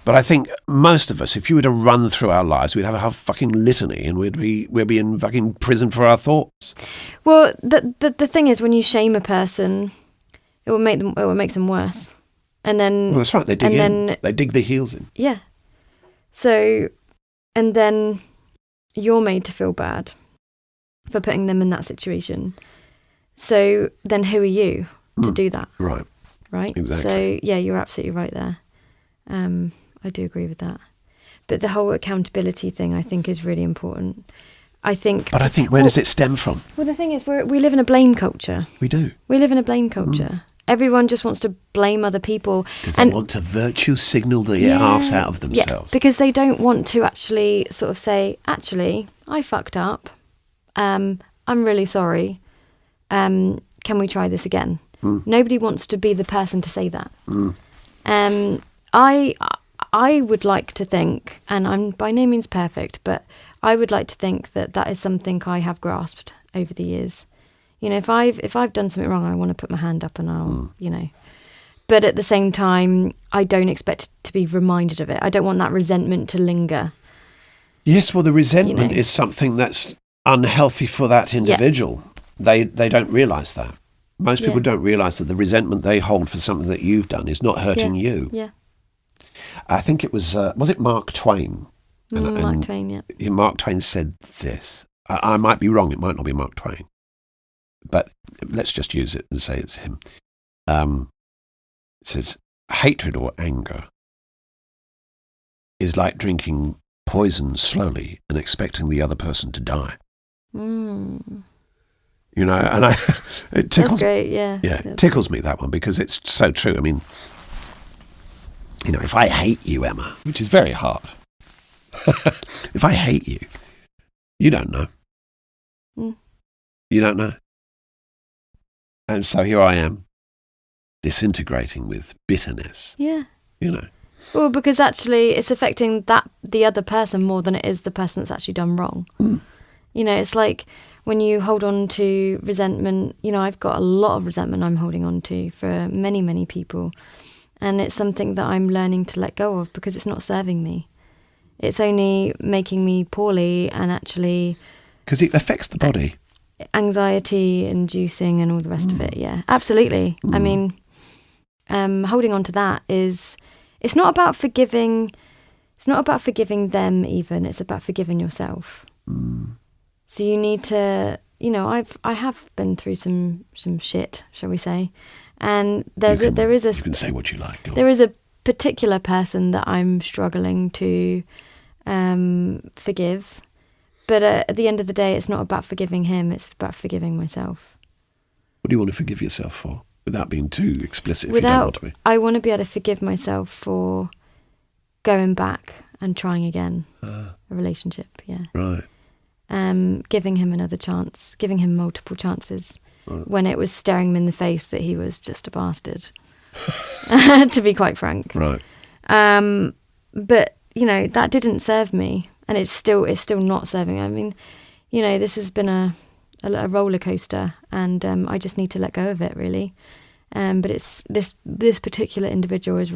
A: But I think most of us, if you were to run through our lives, we'd have a fucking litany, and we'd be in fucking prison for our thoughts.
B: Well, the thing is, when you shame a person, it will make them worse, and then.
A: Well, that's right. They dig in. They dig their heels in.
B: Yeah. So, and then you're made to feel bad for putting them in that situation. So then who are you to do that?
A: Right.
B: Right?
A: Exactly.
B: So, yeah, you're absolutely right there. I do agree with that. But the whole accountability thing, I think, is really important. But I think
A: where does it stem from?
B: Well, the thing is, we live in a blame culture.
A: We do.
B: We live in a blame culture. Everyone just wants to blame other people.
A: Because they want to virtue signal the arse out of themselves.
B: Yeah, because they don't want to actually sort of say, actually, I fucked up. I'm really sorry. Can we try this again? Nobody wants to be the person to say that. I would like to think, and I'm by no means perfect, but I would like to think that is something I have grasped over the years. If I've done something wrong, I want to put my hand up and I'll, But at the same time, I don't expect to be reminded of it. I don't want that resentment to linger.
A: Yes, well, the resentment is something that's unhealthy for that individual. Yeah. They don't realise that. Most people don't realise that the resentment they hold for something that you've done is not hurting you.
B: Yeah.
A: I think it was it Mark Twain?
B: Mark Twain, yeah.
A: Mark Twain said this. I might be wrong. It might not be Mark Twain. But let's just use it and say it's him. It says, hatred or anger is like drinking poison slowly and expecting the other person to die. And it tickles.
B: That's great, yeah.
A: Yeah, it tickles me, that one, because it's so true. I mean, if I hate you, Emma, which is very hard. If I hate you, you don't know. You don't know. And so here I am, disintegrating with bitterness.
B: Yeah.
A: Well,
B: because actually it's affecting the other person more than it is the person that's actually done wrong. It's like when you hold on to resentment, I've got a lot of resentment I'm holding on to for many, many people. And it's something that I'm learning to let go of because it's not serving me. It's only making me poorly and actually...
A: Because it affects the body.
B: anxiety inducing and all the rest of it. Yeah, absolutely. I mean, holding on to that it's not about forgiving. It's not about forgiving them even. It's about forgiving yourself. So you need to, I have been through some shit, shall we say, and there is a
A: You can say what you like.
B: there is a particular person that I'm struggling to forgive, but at the end of the day, it's not about forgiving him. It's about forgiving myself.
A: What do you want to forgive yourself for, without being too explicit? If you don't want to be.
B: I want to be able to forgive myself for going back and trying again a relationship. Yeah.
A: Right.
B: Giving him another chance, giving him multiple chances when it was staring him in the face that he was just a bastard, to be quite frank.
A: Right.
B: But, that didn't serve me, and it's still not serving me. I mean, this has been a roller coaster, and I just need to let go of it, really. But it's this particular individual it's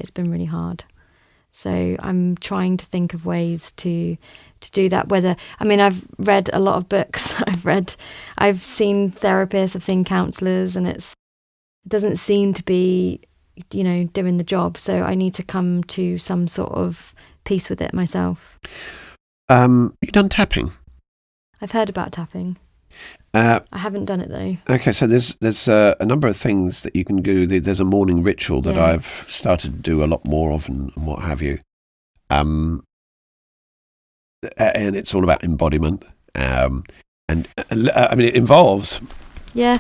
B: been really hard. So I'm trying to think of ways to do that. I've read a lot of books. I've seen therapists, I've seen counsellors, and it doesn't seem to be, doing the job. So I need to come to some sort of peace with it myself.
A: You done tapping?
B: I've heard about tapping. I haven't done it though.
A: Okay, so there's a number of things that you can do. There's a morning ritual that I've started to do a lot more of and what have you. And it's all about embodiment. It involves...
B: Yeah.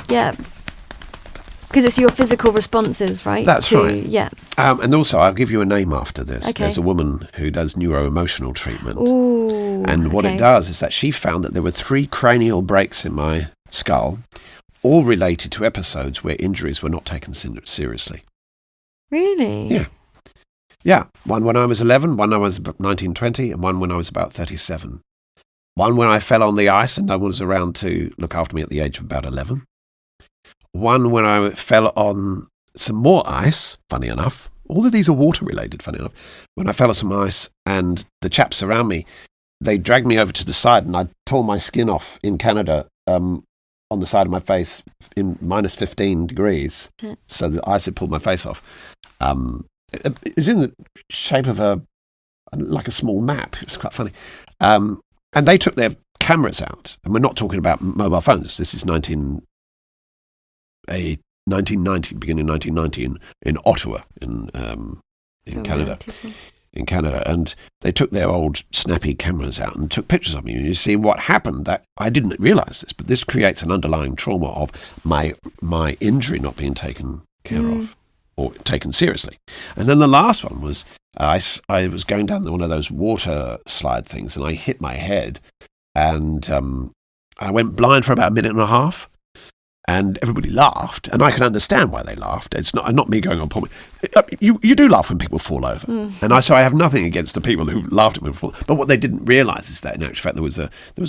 B: Because it's your physical responses, right?
A: That's right.
B: Yeah.
A: And also, I'll give you a name after this.
B: Okay.
A: There's a woman who does neuro-emotional treatment.
B: Ooh,
A: and what it does is that she found that there were 3 cranial breaks in my skull, all related to episodes where injuries were not taken seriously.
B: Really?
A: Yeah. Yeah. One when I was 11, one when I was 19, 20, and one when I was about 37. One when I fell on the ice and no one was around to look after me at the age of about 11. One when I fell on some more ice, funny enough. All of these are water-related, funny enough. When I fell on some ice and the chaps around me, they dragged me over to the side and I tore my skin off in Canada on the side of my face in minus 15 degrees. So the ice had pulled my face off. It was in the shape of like a small map. It was quite funny. And they took their cameras out. And we're not talking about mobile phones. This is 1990, beginning of 1990 in Ottawa, in Canada. In Canada, and they took their old snappy cameras out and took pictures of me. And you see what happened. That I didn't realise this, but this creates an underlying trauma of my injury not being taken care of or taken seriously. And then the last one was I was going down one of those water slide things, and I hit my head, and I went blind for about a minute and a half. And everybody laughed, and I can understand why they laughed. It's not me going on. You do laugh when people fall over, and so I have nothing against the people who laughed at me before. But what they didn't realise is that in actual fact there was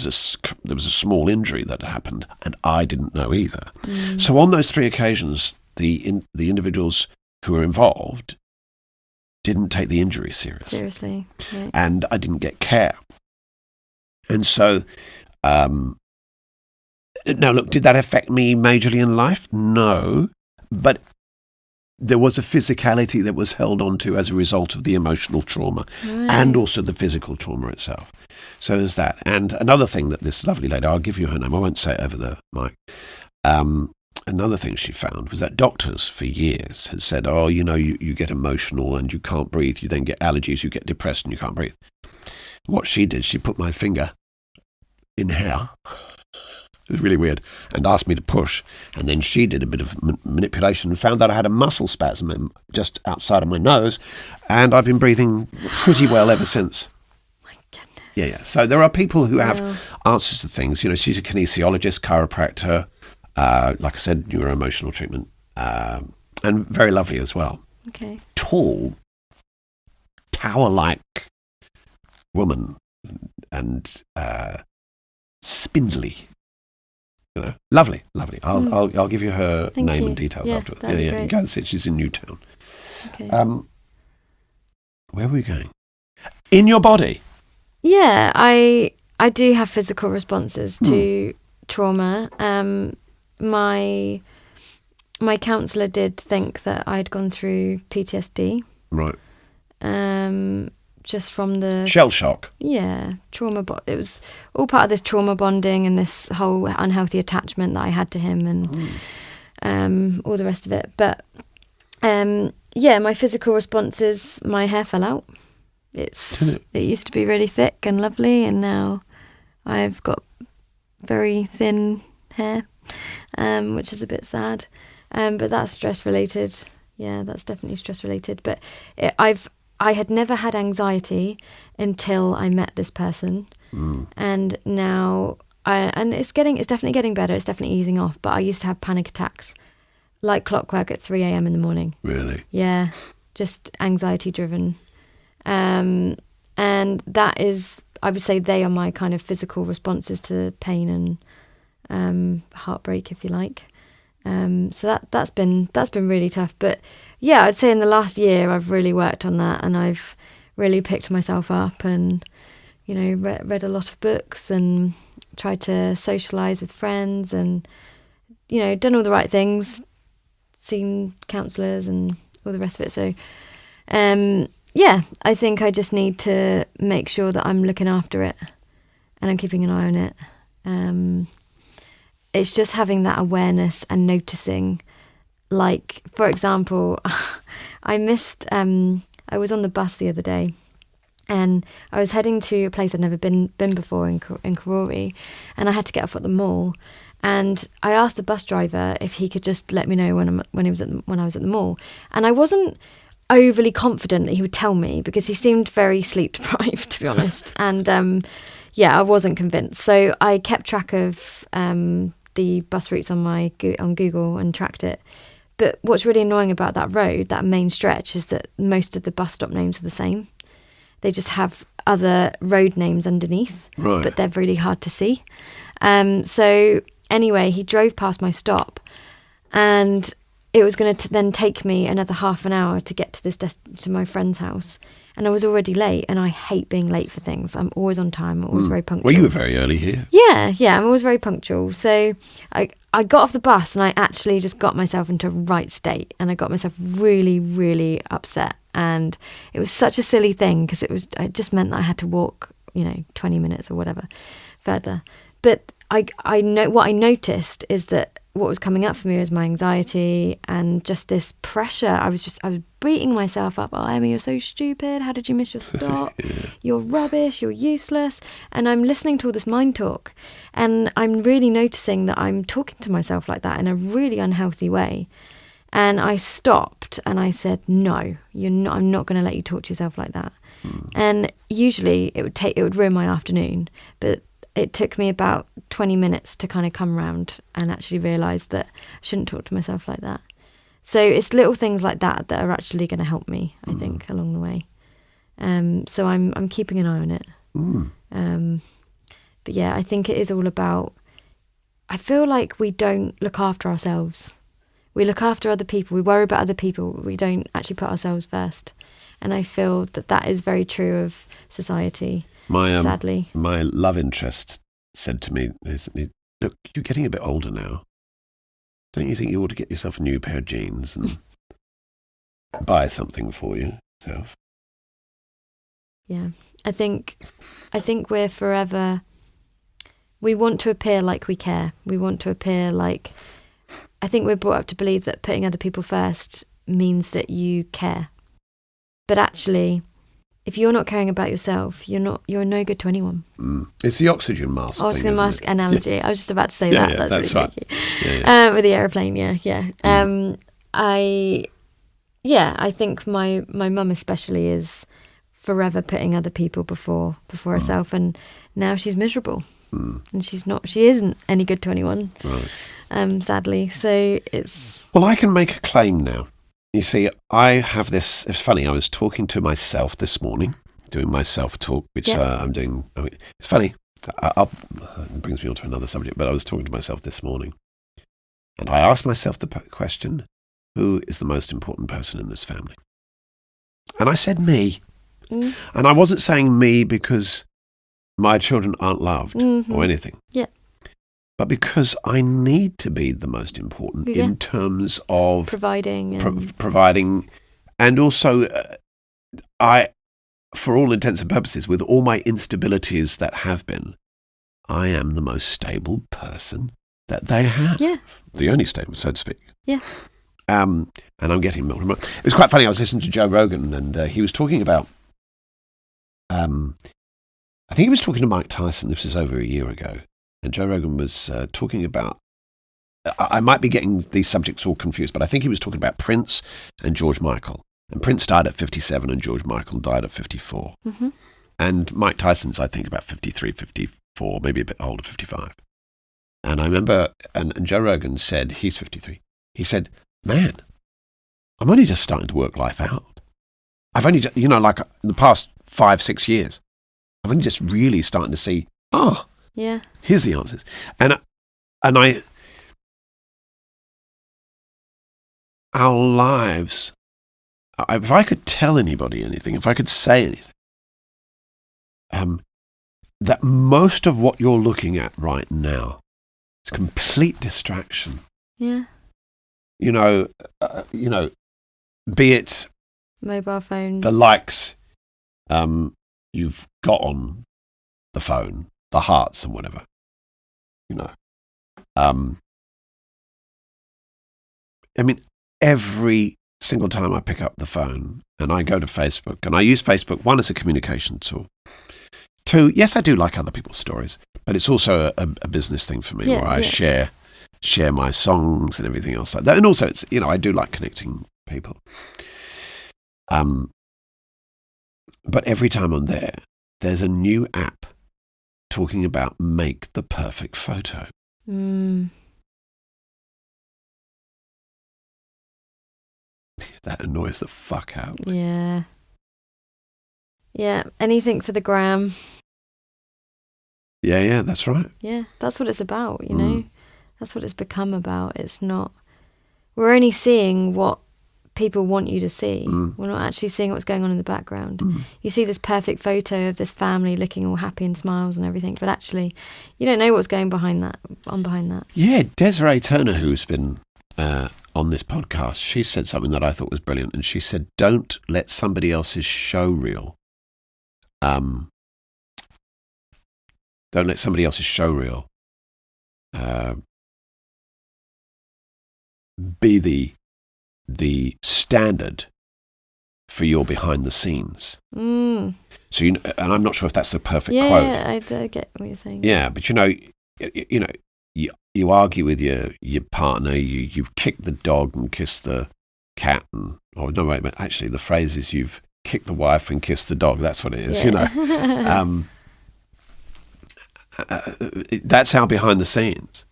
A: a small injury that happened, and I didn't know either. So on those 3 occasions, the individuals who were involved didn't take the injury seriously,
B: right.
A: And I didn't get care, and so. Now, look, did that affect me majorly in life? No, but there was a physicality that was held on to as a result of the emotional trauma and also the physical trauma itself. So there's that. And another thing that this lovely lady, I'll give you her name, I won't say it over the mic. Another thing she found was that doctors for years had said, you get emotional and you can't breathe, you then get allergies, you get depressed and you can't breathe. What she did, she put my finger in here. It was really weird, and asked me to push. And then she did a bit of manipulation and found out I had a muscle spasm just outside of my nose, and I've been breathing pretty well ever since.
B: My goodness.
A: Yeah. So there are people who have answers to things. She's a kinesiologist, chiropractor, like I said, neuro-emotional treatment, and very lovely as well.
B: Okay.
A: Tall, tower-like woman, and spindly. Lovely. I'll give you her name and details afterwards. Yeah. You go and see. She's in Newtown.
B: Okay.
A: Where were we going? In your body.
B: Yeah, I do have physical responses to trauma. My counsellor did think that I'd gone through PTSD.
A: Right.
B: Just from the
A: Shell shock.
B: Yeah, trauma. It was all part of this trauma bonding and this whole unhealthy attachment that I had to him, and all the rest of it. But my physical responses, my hair fell out. It used to be really thick and lovely, and now I've got very thin hair, which is a bit sad. But that's stress related. Yeah, that's definitely stress related. But I had never had anxiety until I met this person, and now it's definitely getting better. It's definitely easing off. But I used to have panic attacks, like clockwork, at 3 a.m. in the morning.
A: Really?
B: Yeah, just anxiety driven, and that is, I would say, they are my kind of physical responses to pain and heartbreak, if you like. So that's been really tough. But yeah, I'd say in the last year I've really worked on that, and I've really picked myself up, and read a lot of books and tried to socialise with friends, and done all the right things, seen counsellors and all the rest of it. So I think I just need to make sure that I'm looking after it and I'm keeping an eye on it. It's just having that awareness and noticing. Like, for example, I was on the bus the other day, and I was heading to a place I'd never been before in Karori, and I had to get off at the mall. And I asked the bus driver if he could just let me know when I was at the mall. And I wasn't overly confident that he would tell me, because he seemed very sleep deprived, to be honest. And I wasn't convinced. So I kept track of the bus routes on Google and tracked it. But what's really annoying about that road, that main stretch, is that most of the bus stop names are the same. They just have other road names underneath,
A: right,
B: but they're really hard to see. So anyway, he drove past my stop, and it was going to then take me another half an hour to get to to my friend's house. And I was already late, and I hate being late for things. I'm always on time. I'm always very punctual.
A: Well, you were very early here.
B: Yeah, I'm always very punctual. So I got off the bus, and I actually just got myself into a right state, and I got myself really, really upset. And it was such a silly thing, because it just meant that I had to walk, 20 minutes or whatever further. But I know what I noticed is that what was coming up for me was my anxiety and just this pressure. I was beating myself up. Oh, Emma, you're so stupid. How did you miss your stop?
A: Yeah.
B: You're rubbish. You're useless. And I'm listening to all this mind talk, and I'm really noticing that I'm talking to myself like that in a really unhealthy way. And I stopped and I said, no, you're not. I'm not going to let you talk to yourself like that. And usually it would ruin my afternoon, but it took me about 20 minutes to kind of come around and actually realise that I shouldn't talk to myself like that. So it's little things like that that are actually going to help me, I think, along the way. So I'm keeping an eye on it. But yeah, I think it is all about, I feel like we don't look after ourselves. We look after other people. We worry about other people. We don't actually put ourselves first. And I feel that is very true of society. Sadly.
A: My love interest said to me recently, look, you're getting a bit older now. Don't you think you ought to get yourself a new pair of jeans and buy something for yourself?
B: Yeah. I think we're forever, we want to appear like we care. We want to appear like, I think we're brought up to believe that putting other people first means that you care. But actually, if you're not caring about yourself, you're no good to anyone.
A: It's the oxygen mask.
B: Oxygen mask analogy. Yeah. I was just about to say
A: that.
B: Yeah,
A: that's
B: really
A: right.
B: With the aeroplane, yeah. I think my mum especially is forever putting other people before herself, and now she's miserable, and she isn't any good to anyone.
A: Right.
B: Sadly. So it's.
A: Well, I can make a claim now. You see, I have this. It's funny. I was talking to myself this morning, doing my self-talk, which I'm doing. I mean, it's funny. It brings me on to another subject, but I was talking to myself this morning, and I asked myself the question, who is the most important person in this family? And I said me. And I wasn't saying me because my children aren't loved or anything.
B: Yeah.
A: but because I need to be the most important in terms of
B: providing.
A: Providing. And also, for all intents and purposes, with all my instabilities that have been, I am the most stable person that they have.
B: Yeah.
A: The only stable, so to speak.
B: Yeah.
A: And I'm getting more and more. It was quite funny. I was listening to Joe Rogan, and he was talking about, I think he was talking to Mike Tyson. This was over a year ago. And Joe Rogan was talking about, I might be getting these subjects all confused, but I think he was talking about Prince and George Michael. And Prince died at 57 and George Michael died at 54.
B: Mm-hmm.
A: And Mike Tyson's, I think, about 53, 54, maybe a bit older, 55. And I remember, and Joe Rogan said, he's 53. He said, man, I'm only just starting to work life out. I've only, like in the past 5-6 years, I'm only just really starting to see,
B: yeah,
A: here's the answers. And our lives, if I could tell anybody anything, if I could say anything, that most of what you're looking at right now is complete distraction.
B: Yeah.
A: Be it
B: mobile phones,
A: the likes you've got on the phone, the hearts and whatever. Every single time I pick up the phone and I go to Facebook, and I use Facebook, one, as a communication tool. Two, yes, I do like other people's stories, but it's also a business thing for me where I share my songs and everything else like that. And also, it's I do like connecting people. But every time I'm there, there's a new app talking about make the perfect photo. That annoys the fuck out.
B: Yeah. Yeah, anything for the gram.
A: Yeah, that's right.
B: Yeah, that's what it's about, That's what it's become about. It's not... We're only seeing what people want you to see. We're not actually seeing what's going on in the background. You see this perfect photo of this family looking all happy and smiles and everything, but actually, you don't know what's going behind that.
A: Yeah, Desiree Turner, who's been on this podcast, she said something that I thought was brilliant, and she said, don't let somebody else's show reel don't let somebody else's show reel be the standard for your behind the scenes. So and I'm not sure if that's the perfect quote.
B: Yeah, I get what you're saying.
A: Yeah, but you argue with your partner, you've kicked the dog and kissed the cat, actually the phrase is you've kicked the wife and kissed the dog. That's what it is, That's how behind the scenes.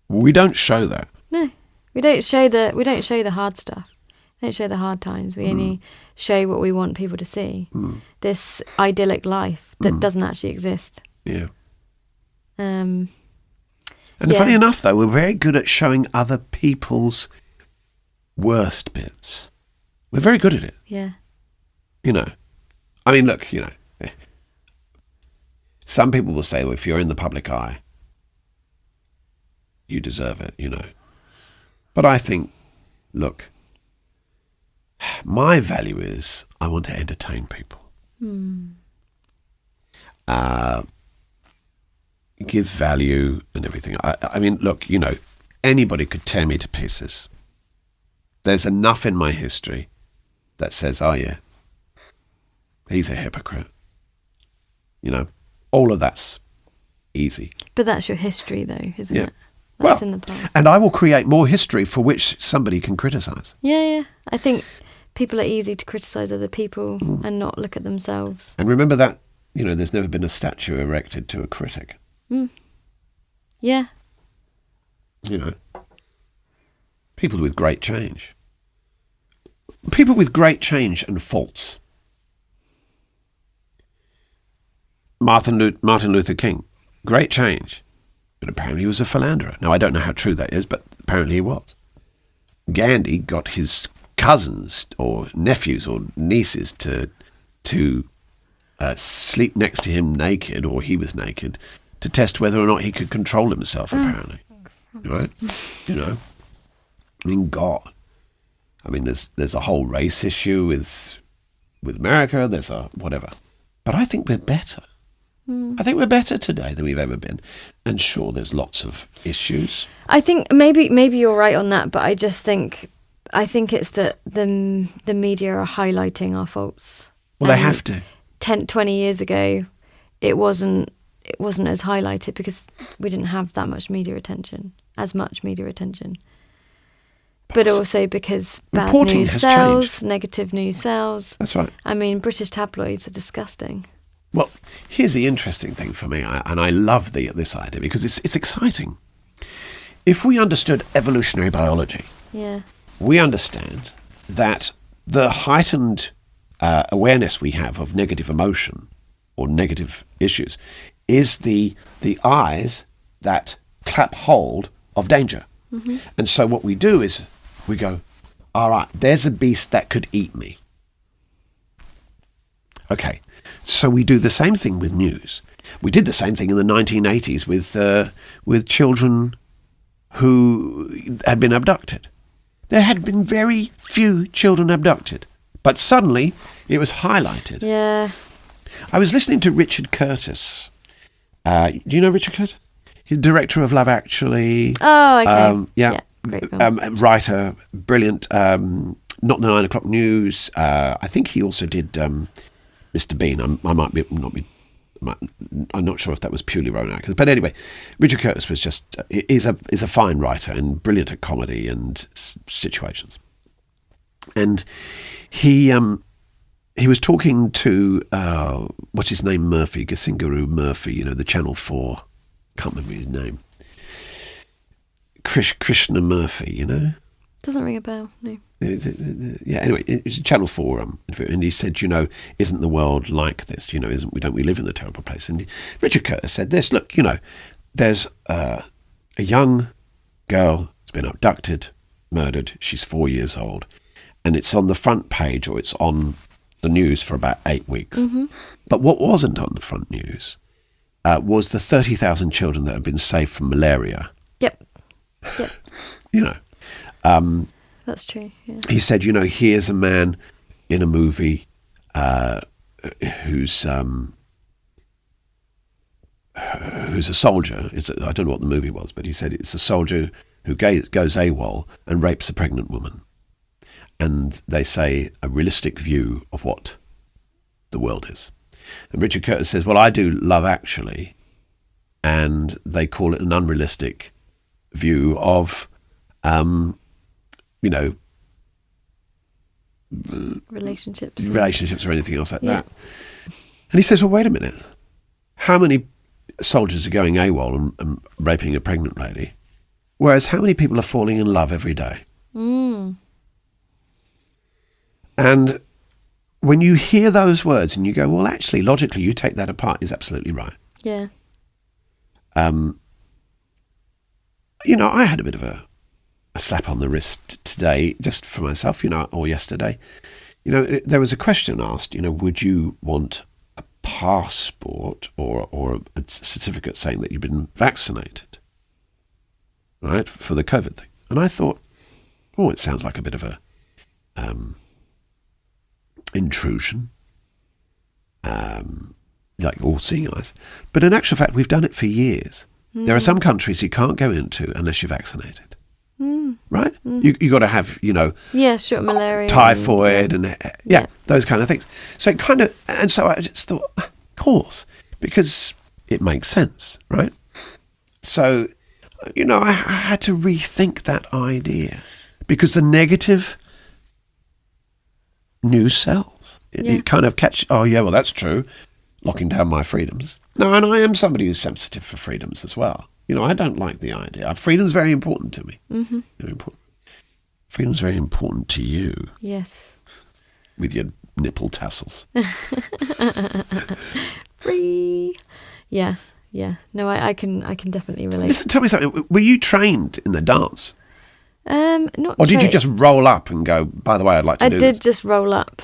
A: We don't show that.
B: No, we don't show the hard stuff. We don't show the hard times. We only show what we want people to see. This idyllic life that doesn't actually exist.
A: Yeah. And funny enough, though, we're very good at showing other people's worst bits. We're very good at it.
B: Yeah.
A: Look, some people will say, well, if you're in the public eye, you deserve it, But I think, look, my value is I want to entertain people. Give value and everything. Look, anybody could tear me to pieces. There's enough in my history that says, oh yeah, he's a hypocrite. All of that's easy.
B: But that's your history, though, isn't it?
A: That's
B: in the past.
A: And I will create more history for which somebody can criticise.
B: Yeah. I think people are easy to criticise other people and not look at themselves.
A: And remember that, there's never been a statue erected to a critic.
B: Yeah.
A: People with great change. People with great change and faults. Martin Luther King, great change, but apparently he was a philanderer. Now, I don't know how true that is, but apparently he was. Gandhi got his cousins or nephews or nieces to sleep next to him naked, or he was naked, to test whether or not he could control himself, apparently. Right? You know, I mean, God. I mean, there's a whole race issue with America. There's a whatever. But I think we're better. I think we're better today than we've ever been. And sure, there's lots of issues.
B: I think maybe you're right on that, but I think it's that the media are highlighting our faults.
A: Well, they have to.
B: 10, 20 years ago, it wasn't as highlighted because we didn't have that much media attention, But also because bad
A: Reporting
B: news
A: has
B: sells,
A: changed.
B: negative news sells.
A: That's right.
B: I mean, British tabloids are disgusting.
A: Well, here's the interesting thing for me, and I love this idea because it's exciting. If we understood evolutionary biology, we understand that the heightened awareness we have of negative emotion or negative issues is the eyes that clap hold of danger. Mm-hmm. And so what we do is we go, all right, there's a beast that could eat me. Okay, so we do the same thing with news. We did the same thing in the 1980s with children who had been abducted. There had been very few children abducted, but suddenly it was highlighted.
B: Yeah.
A: I was listening to Richard Curtis. Do you know Richard Curtis? He's director of Love Actually.
B: Oh, okay.
A: Yeah.
B: Great film.
A: Writer, brilliant. Not the 9 o'clock news. I think he also did Mr. Bean. I'm not sure if that was purely romantic, but anyway, Richard Curtis was just is a fine writer and brilliant at comedy and situations. And he was talking to what's his name, Murphy, Gasingaru Murphy, the Channel 4, can't remember his name, Krishna Murphy,
B: Doesn't ring a bell, no.
A: Yeah, anyway, it was Channel 4, and he said, isn't the world like this? Don't we live in a terrible place? And Richard Curtis said this, look, there's a young girl who's been abducted, murdered, she's 4 years old, and it's on the front page or it's on the news for about 8 weeks. Mm-hmm. But what wasn't on the front news was the 30,000 children that have been saved from malaria.
B: Yep. That's true. Yeah.
A: He said, here's a man in a movie who's a soldier. I don't know what the movie was, but he said it's a soldier who goes AWOL and rapes a pregnant woman. And they say a realistic view of what the world is. And Richard Curtis says, well, I do Love Actually, and they call it an unrealistic view of relationships or anything else like that. And he says, well, wait a minute. How many soldiers are going AWOL and raping a pregnant lady? Whereas how many people are falling in love every day? Mm. And when you hear those words and you go, well, actually, logically, you take that apart, is absolutely right.
B: Yeah.
A: I had a bit of a slap on the wrist today, just for myself, or yesterday. There was a question asked, would you want a passport or a certificate saying that you've been vaccinated, right, for the COVID thing? And I thought, it sounds like a bit of a intrusion, like all seeing eyes. But in actual fact, we've done it for years. Mm. There are some countries you can't go into unless you're vaccinated. Mm. Right? Mm. You got to have,
B: malaria,
A: typhoid, and those kind of things. So so I just thought, of course, because it makes sense, right? So, I had to rethink that idea because the negative news sells. It kind of that's true, locking down my freedoms. No, and I am somebody who's sensitive for freedoms as well. I don't like the idea. Freedom's very important to me. Mm-hmm. Very important. Freedom's very important to you.
B: Yes.
A: With your nipple tassels.
B: Free. Yeah. No, I can definitely relate.
A: Listen, tell me something. Were you trained in the dance?
B: Not.
A: Or did you just roll up and go, by the way, I'd like to do this?
B: I did just roll up.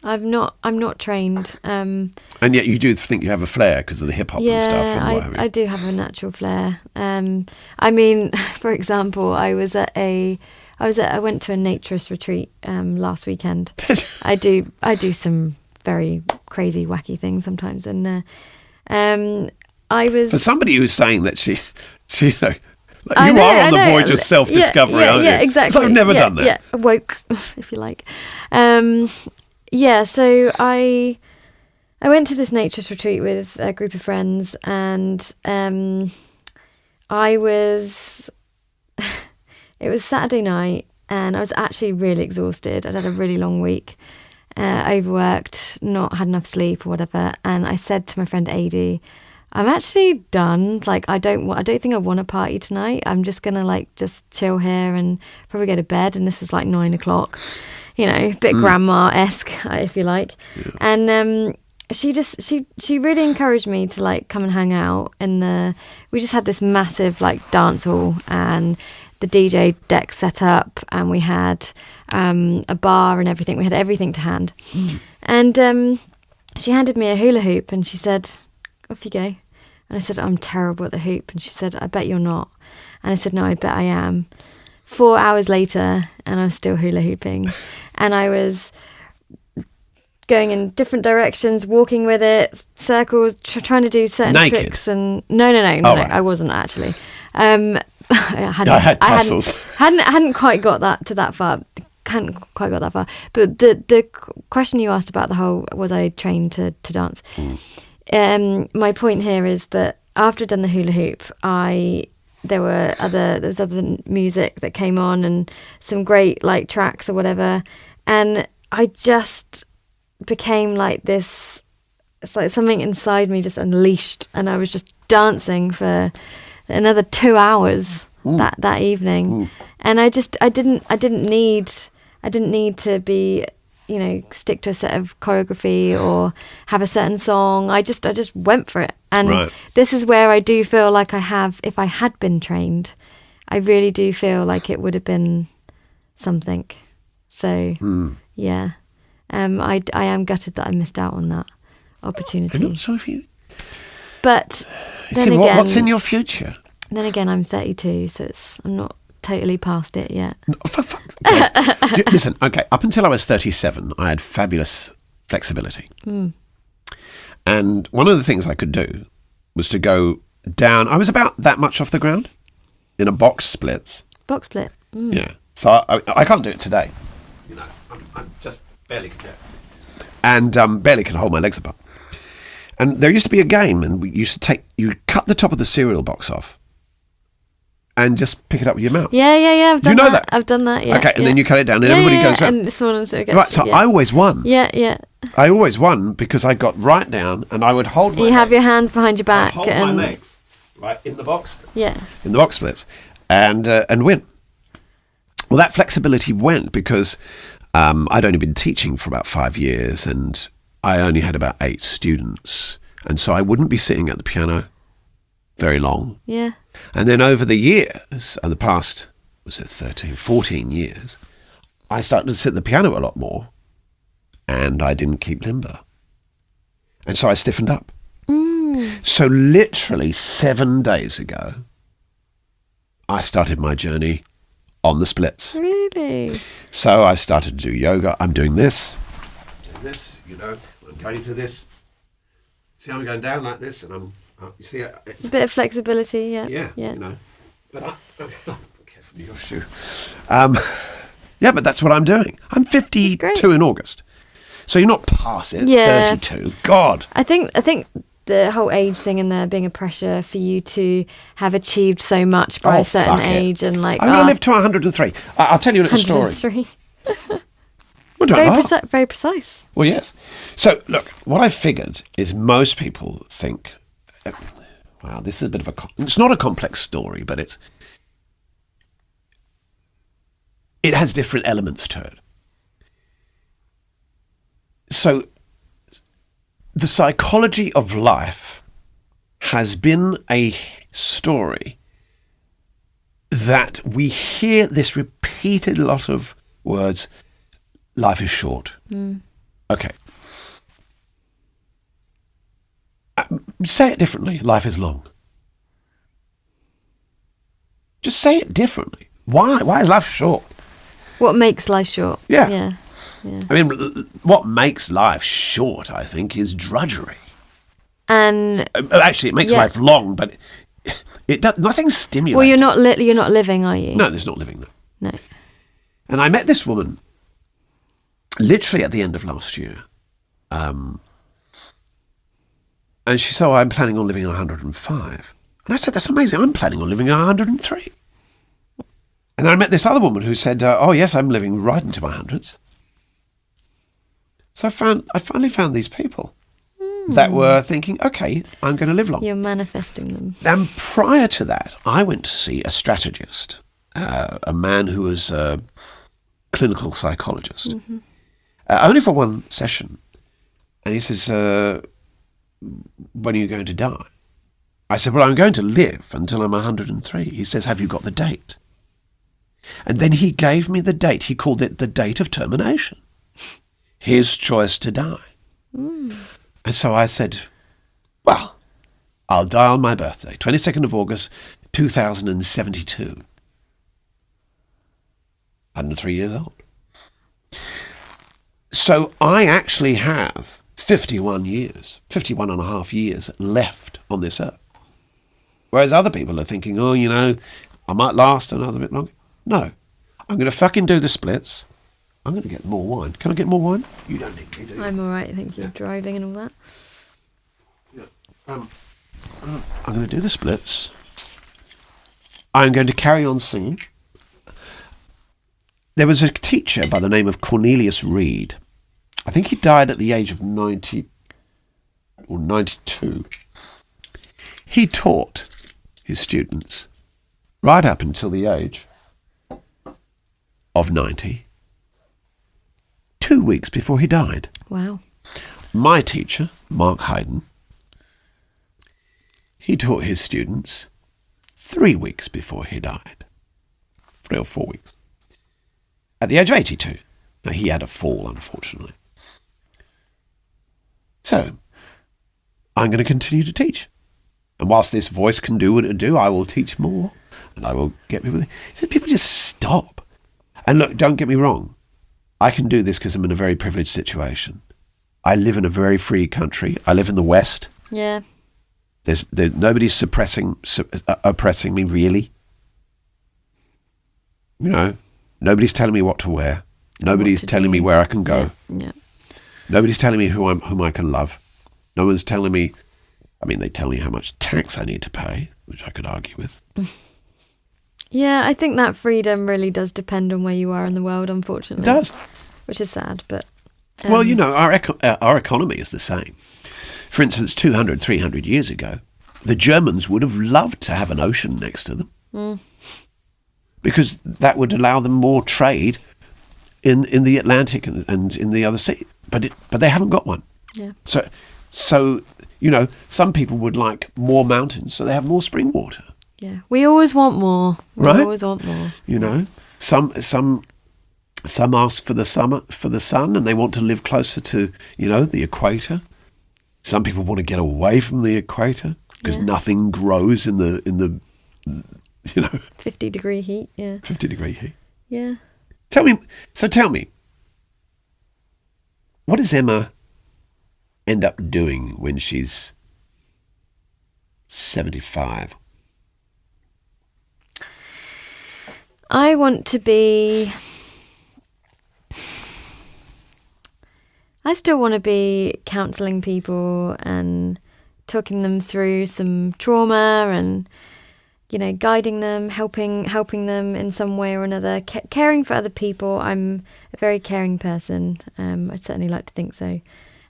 B: I'm not trained.
A: And yet you do think you have a flair because of the hip hop and stuff. And what have you.
B: I do have a natural flair. I mean, for example, I went to a naturist retreat last weekend. I do some very crazy, wacky things sometimes, and I was
A: for somebody who's saying that she you know. Like you are on the voyage of self-discovery, aren't you?
B: Yeah, exactly.
A: So I've never done that.
B: Yeah, woke, if you like. So I went to this naturist retreat with a group of friends, and it was Saturday night, and I was actually really exhausted. I'd had a really long week, overworked, not had enough sleep or whatever, and I said to my friend Adi, I'm actually done. Like, I don't think I want to party tonight. I'm just gonna just chill here and probably go to bed. And this was like 9 o'clock, a bit grandma-esque, if you like. Yeah. And she really encouraged me to come and hang out. We just had this massive dance hall, and the DJ deck set up, and we had a bar and everything. We had everything to hand. And she handed me a hula hoop, and she said, off you go. And I said, I'm terrible at the hoop. And she said, I bet you're not. And I said, no, I bet I am. 4 hours later, and I was still hula hooping. And I was going in different directions, walking with it, circles, trying to do certain tricks. And no, right. I wasn't actually. I had tassels. Hadn't quite got that far. Hadn't quite got that far. But the question you asked about the whole, was I trained to dance? My point here is that after I'd done the hula hoop, there was other music that came on and some great tracks or whatever, and I just became this. It's like something inside me just unleashed, and I was just dancing for another 2 hours that evening, and I didn't need to be, stick to a set of choreography or have a certain song. I just went for it. And This is where I do feel like if I had been trained, I really do feel like it would have been something. So, yeah. I am gutted that I missed out on that opportunity.
A: I'm not sure if you...
B: But then again...
A: What's in your future?
B: Then again, I'm 32, so I'm not totally past it yet.
A: No, listen, okay, up until I was 37, I had fabulous flexibility. And one of the things I could do was to go down. I was about that much off the ground in a box splits.
B: Box split?
A: Yeah. So I can't do it today. I'm just barely can do it. And barely can hold my legs apart. And there used to be a game, and we used to you cut the top of the cereal box off and just pick it up with your mouth.
B: Yeah. I've done
A: you know that?
B: I've done that, yeah.
A: Okay, and then you cut it down and everybody goes around.
B: And this one also gets...
A: Right, so I always won.
B: Yeah.
A: I always won because I got right down and I would hold my legs.
B: You have your hands behind your back.
A: Hold my legs, right, in the box splits.
B: Yeah.
A: In the box splits. And win. Well, that flexibility went because I'd only been teaching for about 5 years and I only had about 8 students. And so I wouldn't be sitting at the piano very long.
B: Yeah.
A: And then over the years, and the past, 14 years, I started to sit at the piano a lot more, and I didn't keep limber. And so I stiffened up. So literally 7 days ago, I started my journey on the splits.
B: Really?
A: So I started to do yoga. I'm doing this, I'm going to this. See, I'm going down like this, and I'm... you see,
B: it's a bit of flexibility, yeah.
A: Yeah. But careful, your shoe. But that's what I'm doing. I'm 52 in August, so you're not past it.
B: Yeah.
A: 32. God.
B: I think the whole age thing and there being a pressure for you to have achieved so much by a certain age, and
A: I'm going to live to 103. I'll tell you a little story.
B: 103.
A: Well,
B: very precise.
A: Well, yes. So, look, what I figured is most people think, wow, this is a bit of it's not a complex story, but it has different elements to it. So, the psychology of life has been a story that we hear this repeated lot of words. Life is short. Okay. Say it differently. Life is long. Just say it differently. Why? Why is life short?
B: What makes life short?
A: Yeah. I mean, what makes life short, I think, is drudgery.
B: And
A: actually, it makes life long, but it does nothing stimulating.
B: Well, you're not living, are you?
A: No, there's not living.
B: No.
A: And I met this woman literally at the end of last year. And she said, I'm planning on living 105. And I said, that's amazing. I'm planning on living 103. And I met this other woman who said, oh, yes, I'm living right into my hundreds. So I finally found these people that were thinking, okay, I'm going to live long.
B: You're manifesting them.
A: And prior to that, I went to see a strategist, a man who was a clinical psychologist, only for one session. And he says, when are you going to die? I said, well, I'm going to live until I'm 103. He says, have you got the date? And then he gave me the date. He called it the date of termination. His choice to die. And so I said, well, I'll die on my birthday, 22nd of August, 2072. 103 years old. So I actually have 51 and a half years left on this earth. Whereas other people are thinking, oh, I might last another bit longer. No, I'm going to fucking do the splits. I'm going to get more wine. Can I get more wine? You don't need me, do you?
B: I'm all right, thank you. Driving and all that.
A: I'm going to do the splits. I'm going to carry on singing. There was a teacher by the name of Cornelius Reed. I think he died at the age of 90 or 92. He taught his students right up until the age of 90, 2 weeks before he died.
B: Wow.
A: My teacher, Mark Hayden, he taught his students 3 weeks before he died. 3 or 4 weeks. At the age of 82. Now, he had a fall, unfortunately. So, I'm going to continue to teach. And whilst this voice can do what it do, I will teach more. And I will get people... So people just stop. And look, don't get me wrong. I can do this because I'm in a very privileged situation. I live in a very free country. I live in the West.
B: Yeah.
A: Nobody's oppressing me, really. Nobody's telling me what to wear. Nobody's telling me where I can go.
B: Yeah.
A: Nobody's telling me whom I can love. No one's telling me... I mean, they tell me how much tax I need to pay, which I could argue with.
B: Yeah, I think that freedom really does depend on where you are in the world, unfortunately.
A: It does.
B: Which is sad, but...
A: Well, our economy is the same. For instance, 200, 300 years ago, the Germans would have loved to have an ocean next to them. Because that would allow them more trade in the Atlantic and in the other seas. But they haven't got one.
B: Yeah.
A: So some people would like more mountains, so they have more spring water.
B: Yeah, we always want more. We always want more.
A: Some ask for the sun, and they want to live closer to the equator. Some people want to get away from the equator because nothing grows in the
B: 50-degree heat. Yeah.
A: 50-degree heat.
B: Yeah.
A: Tell me, what does Emma end up doing when she's 75?
B: I want to be... I still want to be counselling people and talking them through some trauma and, guiding them, helping them in some way or another, caring for other people. I'm a very caring person. I'd certainly like to think so.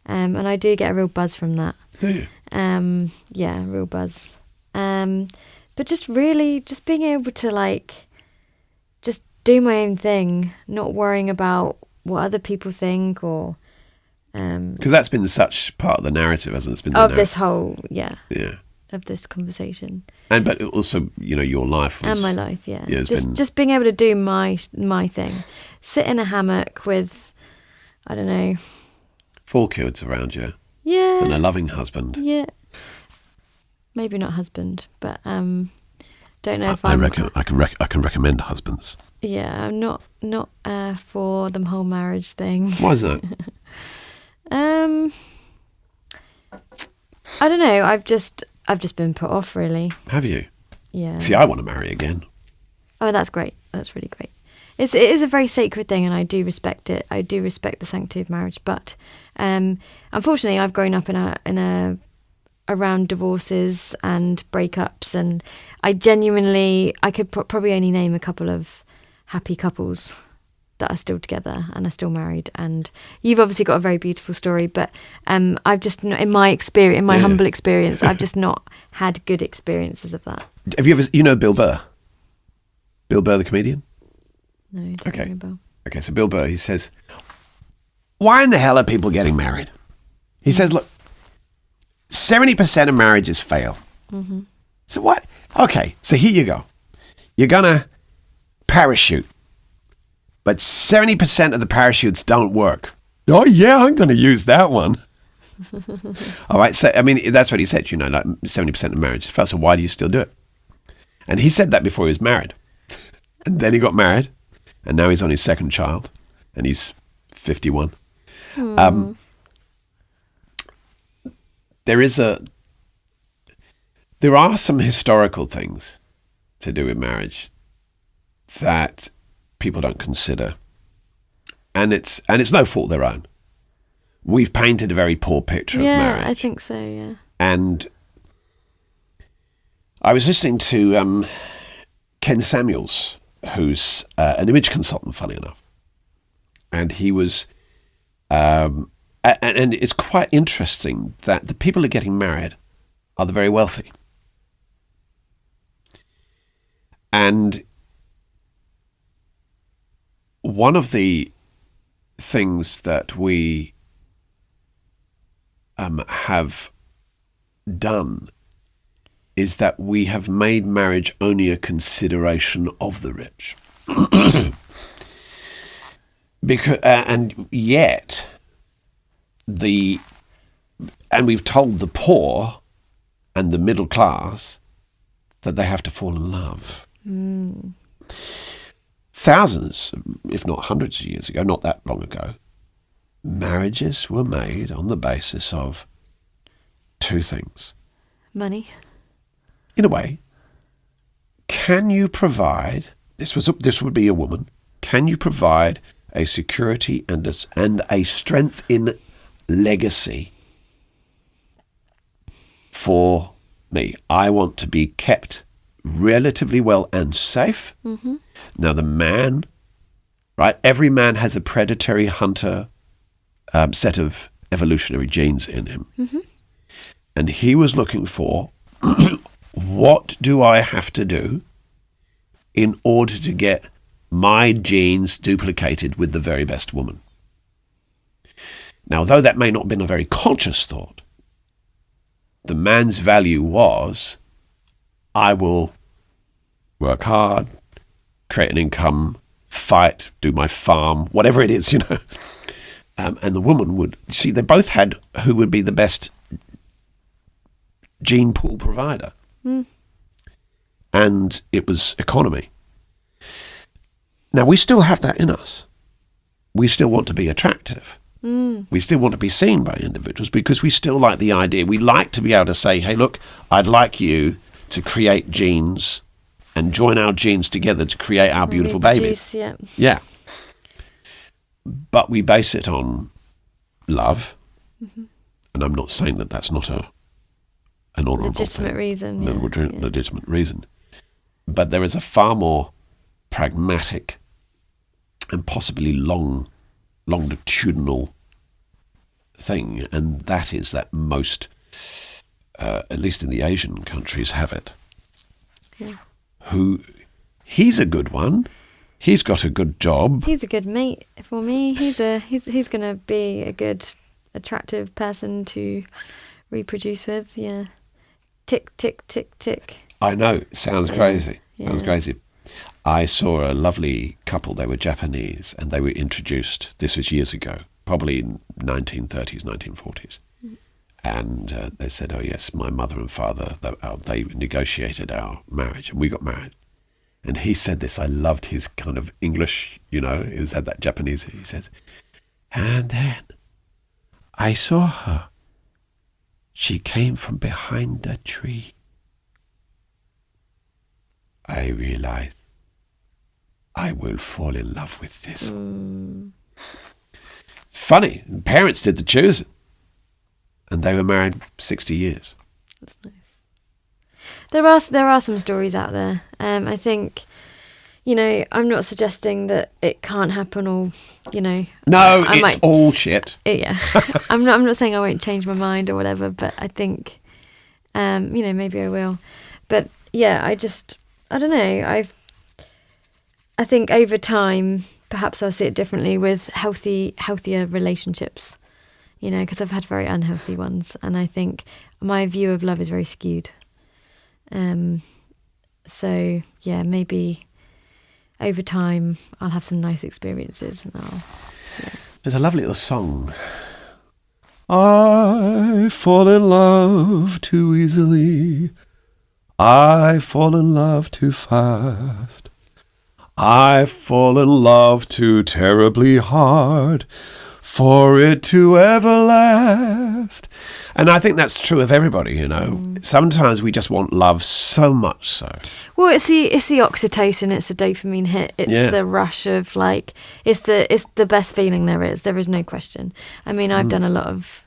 B: And I do get a real buzz from that.
A: Do you?
B: Yeah, real buzz. But just being able to just do my own thing, not worrying about what other people think or...
A: Because that's been such part of the narrative, hasn't it? It's been
B: this whole, of this conversation.
A: But also, your life was...
B: And my life, yeah.
A: Just
B: being able to do my thing. Sit in a hammock with, I don't know,
A: 4 kids around you.
B: Yeah.
A: And a loving husband.
B: Yeah. Maybe not husband, but don't know if
A: I can recommend husbands.
B: Yeah, I'm not for the whole marriage thing.
A: Why is that?
B: I don't know. I've just been put off, really.
A: Have you?
B: Yeah.
A: See, I want to marry again.
B: Oh, that's great. That's really great. It is a very sacred thing, and I do respect it. I do respect the sanctity of marriage, but unfortunately, I've grown up around divorces and breakups, and I could probably only name a couple of happy couples that are still together and are still married. And you've obviously got a very beautiful story, but I've just, in my humble experience, I've just not had good experiences of that.
A: Have you ever, Bill Burr? Bill Burr, the comedian?
B: No, it doesn't ring a bell.
A: Okay, so Bill Burr, he says, why in the hell are people getting married? He says, look, 70% of marriages fail. Mm-hmm. So what? Okay, so here you go. You're going to parachute, but 70% of the parachutes don't work. Oh, yeah, I'm going to use that one. All right, so, I mean, that's what he said, like 70% of marriages fail, so why do you still do it? And he said that before he was married. And then he got married, and now he's on his second child, and he's 51. There are some historical things to do with marriage that people don't consider, and it's no fault of their own. We've painted a very poor picture of marriage.
B: Yeah, I think so. Yeah.
A: And I was listening to Ken Samuels, who's an image consultant, funny enough, and he was. And it's quite interesting that the people who are getting married are the very wealthy. And one of the things that we have done is that we have made marriage only a consideration of the rich. And yet, we've told the poor and the middle class that they have to fall in love. Mm. Thousands, if not hundreds of years ago, not that long ago, marriages were made on the basis of 2 things.
B: Money.
A: In a way, can you provide, this would be a woman, can you provide a security and a strength in legacy for me? I want to be kept relatively well and safe. Mm-hmm. Now the man, right? Every man has a predatory hunter set of evolutionary genes in him. Mm-hmm. And he was looking for, what do I have to do in order to get my genes duplicated with the very best woman? Now, though that may not have been a very conscious thought, the man's value was, I will work hard, create an income, fight, do my farm, whatever it is, and the woman would, see, they both had who would be the best gene pool provider. Mm. And it was economy. Now, we still have that in us. We still want to be attractive. Mm. We still want to be seen by individuals because we still like the idea. We like to be able to say, hey, look, I'd like you to create genes and join our genes together to create our beautiful babies.
B: Yeah.
A: Yeah. But we base it on love. Mm-hmm. And I'm not saying that that's not an honourable
B: legitimate reason.
A: Legitimate reason. But there is a far more pragmatic and possibly longitudinal thing, and that is that most, at least in the Asian countries, have it. Yeah. He's a good one. He's got a good job.
B: He's a good mate for me. He's going to be a good, attractive person to reproduce with. Yeah. Tick, tick, tick, tick.
A: I know. It sounds crazy. Yeah. Sounds crazy. I saw a lovely couple. They were Japanese, and they were introduced. This was years ago probably 1930s, 1940s. And they said, oh yes, my mother and father, they negotiated our marriage and we got married. And he said this, I loved his kind of English, he had that Japanese, he says, and then I saw her. She came from behind a tree. I realized I will fall in love with this. It's funny. Parents did the choosing. And they were married 60 years.
B: That's nice. There are some stories out there. I think, I'm not suggesting that it can't happen or,
A: No, it's all shit.
B: Yeah. I'm not saying I won't change my mind or whatever, but I think, maybe I will. But yeah, I don't know. I think over time, perhaps I'll see it differently with healthier relationships, because I've had very unhealthy ones. And I think my view of love is very skewed. So, yeah, maybe over time I'll have some nice experiences. And
A: There's a lovely little song. I fall in love too easily. I fall in love too fast. I fall in love too terribly hard for it to ever last. And I think that's true of everybody, Sometimes we just want love so much so.
B: Well, it's the oxytocin, it's the dopamine hit, it's the rush of it's the best feeling there is. There is no question. I mean, I've done a lot of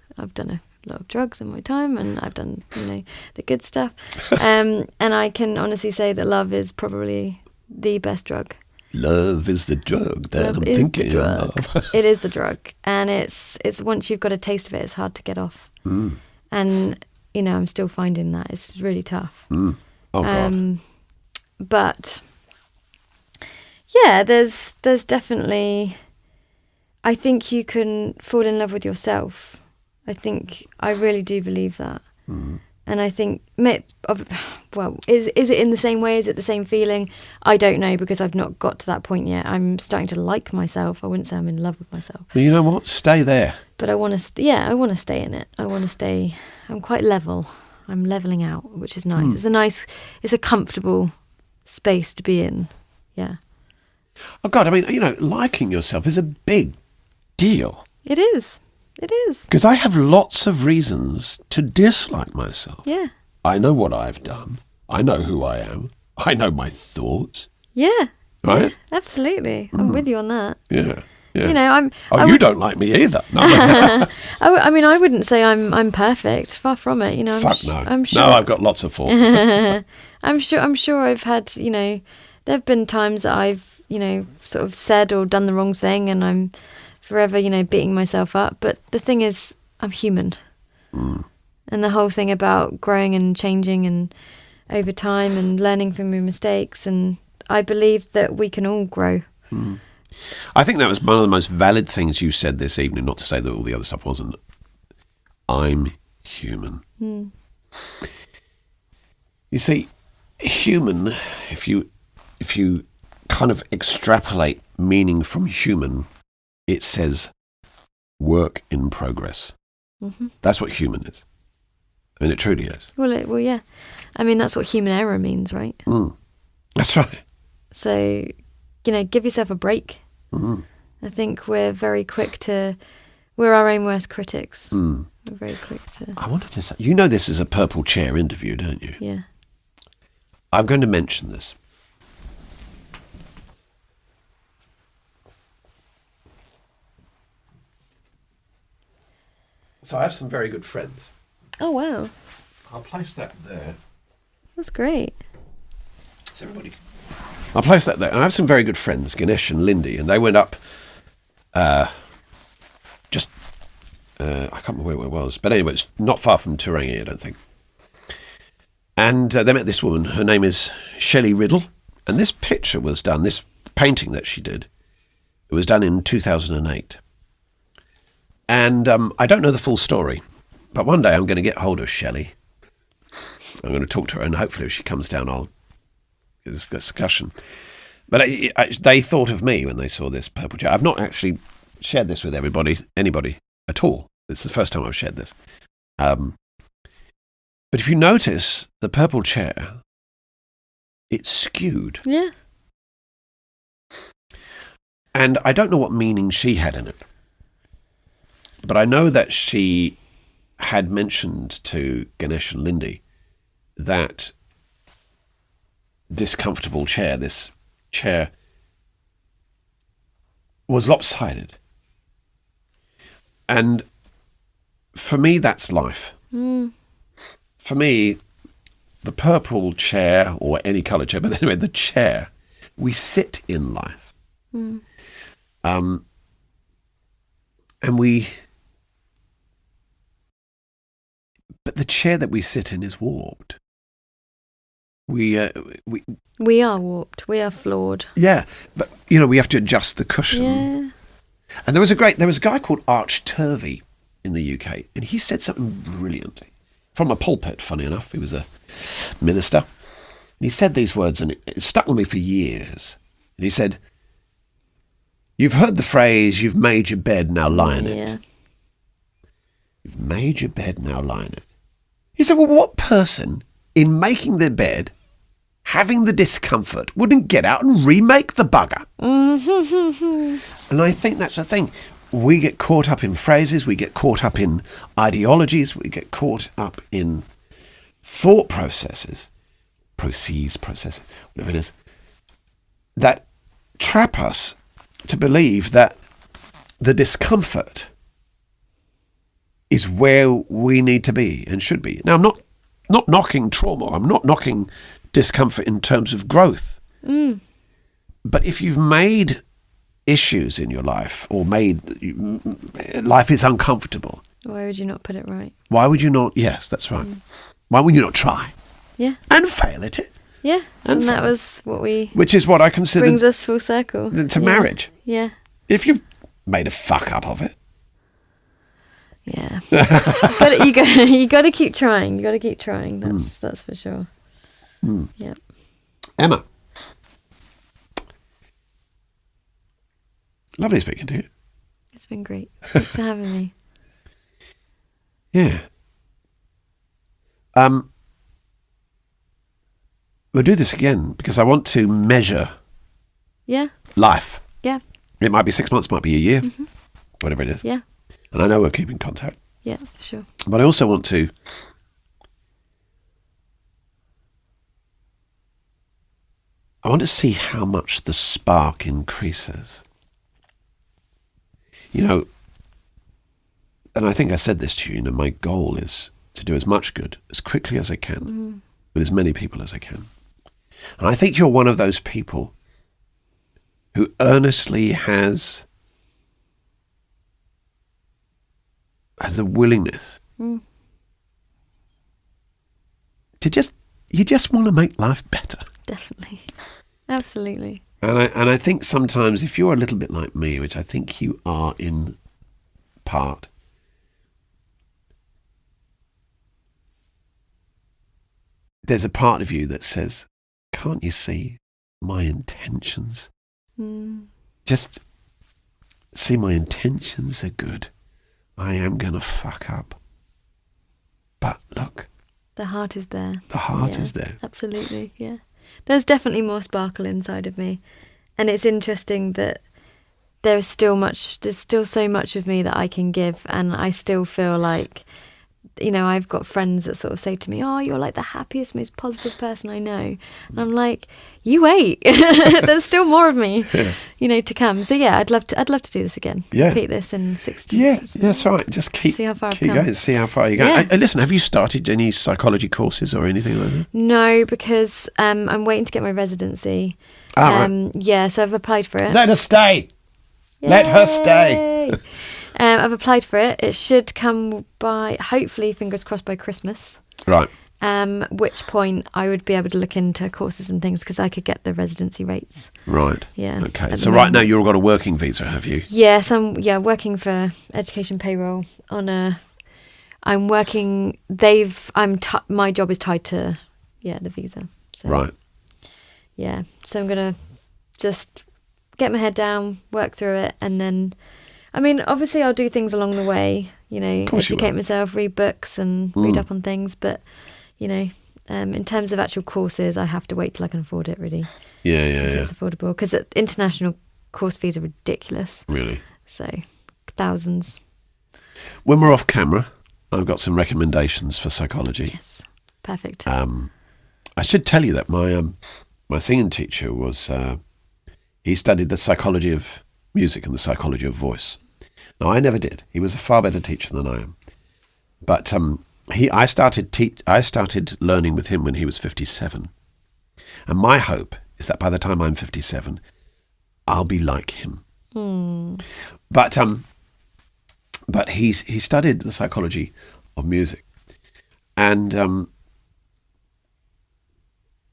B: drugs in my time, and I've done the good stuff. And I can honestly say that love is probably the best drug.
A: Love is the drug that I'm thinking of.
B: It is the drug, and it's once you've got a taste of it, it's hard to get off. And I'm still finding that it's really tough.
A: Oh God.
B: But yeah, there's definitely. I think you can fall in love with yourself. I really do believe that. And I think, is it in the same way? Is it the same feeling? I don't know, because I've not got to that point yet. I'm starting to like myself. I wouldn't say I'm in love with myself.
A: Well, you know what? Stay there.
B: But I want to, I want to stay in it. I'm quite level. I'm leveling out, which is nice. It's a comfortable space to be in. Yeah.
A: Oh God, I mean, liking yourself is a big deal.
B: It is. It is.
A: Because I have lots of reasons to dislike myself.
B: Yeah.
A: I know what I've done. I know who I am. I know my thoughts.
B: Yeah.
A: Right?
B: Yeah, absolutely. I'm with you on that.
A: Yeah. Yeah.
B: You
A: don't like me either. No.
B: I wouldn't say I'm perfect. Far from it.
A: Fuck no.
B: I'm sure.
A: No, I've got lots of faults.
B: I'm sure I've had, there have been times that I've, sort of said or done the wrong thing, and I'm forever, beating myself up. But the thing is, I'm human. And the whole thing about growing and changing and over time and learning from your mistakes, and I believe that we can all grow.
A: I think that was one of the most valid things you said this evening, not to say that all the other stuff wasn't. I'm human. You see, human, if you kind of extrapolate meaning from human, it says work in progress. That's what human is. I mean, it truly is.
B: Well, yeah. I mean, that's what human error means, right?
A: That's right.
B: So, give yourself a break. I think we're very quick to... We're our own worst critics. We're very quick to...
A: I wanted to say... this is a purple chair interview, don't you?
B: Yeah.
A: I'm going to mention this. So I have some very good friends.
B: Oh, wow.
A: I'll place that there.
B: That's great.
A: So everybody... I'll place that there. I have some very good friends, Ganesh and Lindy, and they went up I can't remember where it was, but anyway, it's not far from Turangi, I don't think. And they met this woman. Her name is Shelley Riddle, and this picture was done, this painting that she did, it was done in 2008. And I don't know the full story, but one day I'm going to get hold of Shelley. I'm going to talk to her, and hopefully if she comes down, I'll get this discussion. But they thought of me when they saw this purple chair. I've not actually shared this with anybody at all. It's the first time I've shared this. But if you notice the purple chair, it's skewed.
B: Yeah.
A: And I don't know what meaning she had in it. But I know that she had mentioned to Ganesh and Lindy that this comfortable chair, this chair, was lopsided. And for me, that's life. For me, the purple chair, or any colour chair, but anyway, the chair, we sit in life. And but the chair that we sit in is warped. We are
B: warped. We are flawed.
A: Yeah, but we have to adjust the cushion.
B: Yeah.
A: And there was a guy called Arch Turvey in the UK, and he said something brilliantly from a pulpit. Funny enough, he was a minister. And he said these words, and it stuck with me for years. And he said, "You've heard the phrase, 'You've made your bed, now lie in it.'" You've made your bed, now lie in it. He said, well, what person in making their bed, having the discomfort, wouldn't get out and remake the bugger? And I think that's the thing. We get caught up in phrases, we get caught up in ideologies, we get caught up in thought processes, whatever it is, that trap us to believe that the discomfort is where we need to be and should be. Now, I'm not knocking trauma. I'm not knocking discomfort in terms of growth. But if you've made issues in your life, or life is uncomfortable,
B: why would you not put it right?
A: Why would you not? Yes, that's right. Why would you not try?
B: Yeah.
A: And fail at it.
B: Yeah. And that was
A: which is what I consider
B: brings us full circle
A: to marriage.
B: Yeah.
A: If you've made a fuck up of it.
B: Yeah. But you got to keep trying. You got to keep trying. That's for sure. Yeah.
A: Emma. Lovely speaking to you.
B: It's been great. Thanks for having me.
A: Yeah. We'll do this again because I want to measure life.
B: Yeah.
A: It might be 6 months, might be a year, whatever it is.
B: Yeah.
A: And I know we're keeping contact.
B: Yeah, for sure.
A: But I also want to see how much the spark increases. And I think I said this to you, my goal is to do as much good as quickly as I can with as many people as I can. And I think you're one of those people who earnestly has the willingness to you just want to make life better.
B: Definitely. Absolutely.
A: And I think sometimes if you're a little bit like me, which I think you are in part, there's a part of you that says, can't you see my intentions? Just see my intentions are good. I am going to fuck up. But look.
B: The heart is there.
A: The heart is there.
B: Absolutely, yeah. There's definitely more sparkle inside of me. And it's interesting that there's still so much of me that I can give. And I still feel like, I've got friends that sort of say to me, oh, you're like the happiest, most positive person I know. And I'm like, you wait. There's still more of me, to come. So yeah, I'd love to do this again. Yeah. Repeat this in 60
A: years. Yeah, that's right. Just keep going, see how far you go. Yeah. Listen, have you started any psychology courses or anything like that?
B: No, because I'm waiting to get my residency.
A: Right.
B: Yeah, so I've applied for it.
A: Let her stay. Yay! Let her stay.
B: I've applied for it. It should come by, hopefully, fingers crossed, by Christmas.
A: Right.
B: Which point I would be able to look into courses and things because I could get the residency rates.
A: Right.
B: Yeah.
A: Okay. So right now you've got a working visa, have you?
B: Yes, I'm working for Education Payroll on I'm working. My job is tied to the visa. So,
A: right.
B: Yeah. So I'm gonna just get my head down, work through it, and then I mean, obviously I'll do things along the way, you know,
A: course you
B: educate
A: will.
B: myself, read books and read up on things. But, you know, in terms of actual courses, I have to wait till I can afford it, really.
A: Yeah,
B: Until it's affordable. Because international course fees are ridiculous.
A: Really.
B: So, thousands.
A: When we're off camera, I've got some recommendations for psychology.
B: Yes, perfect.
A: I should tell you that my singing teacher was, he studied the psychology of music and the psychology of voice. Now, I never did. He was a far better teacher than I am. But I started learning with him when he was 57. And my hope is that by the time I'm 57, I'll be like him. But he studied the psychology of music. And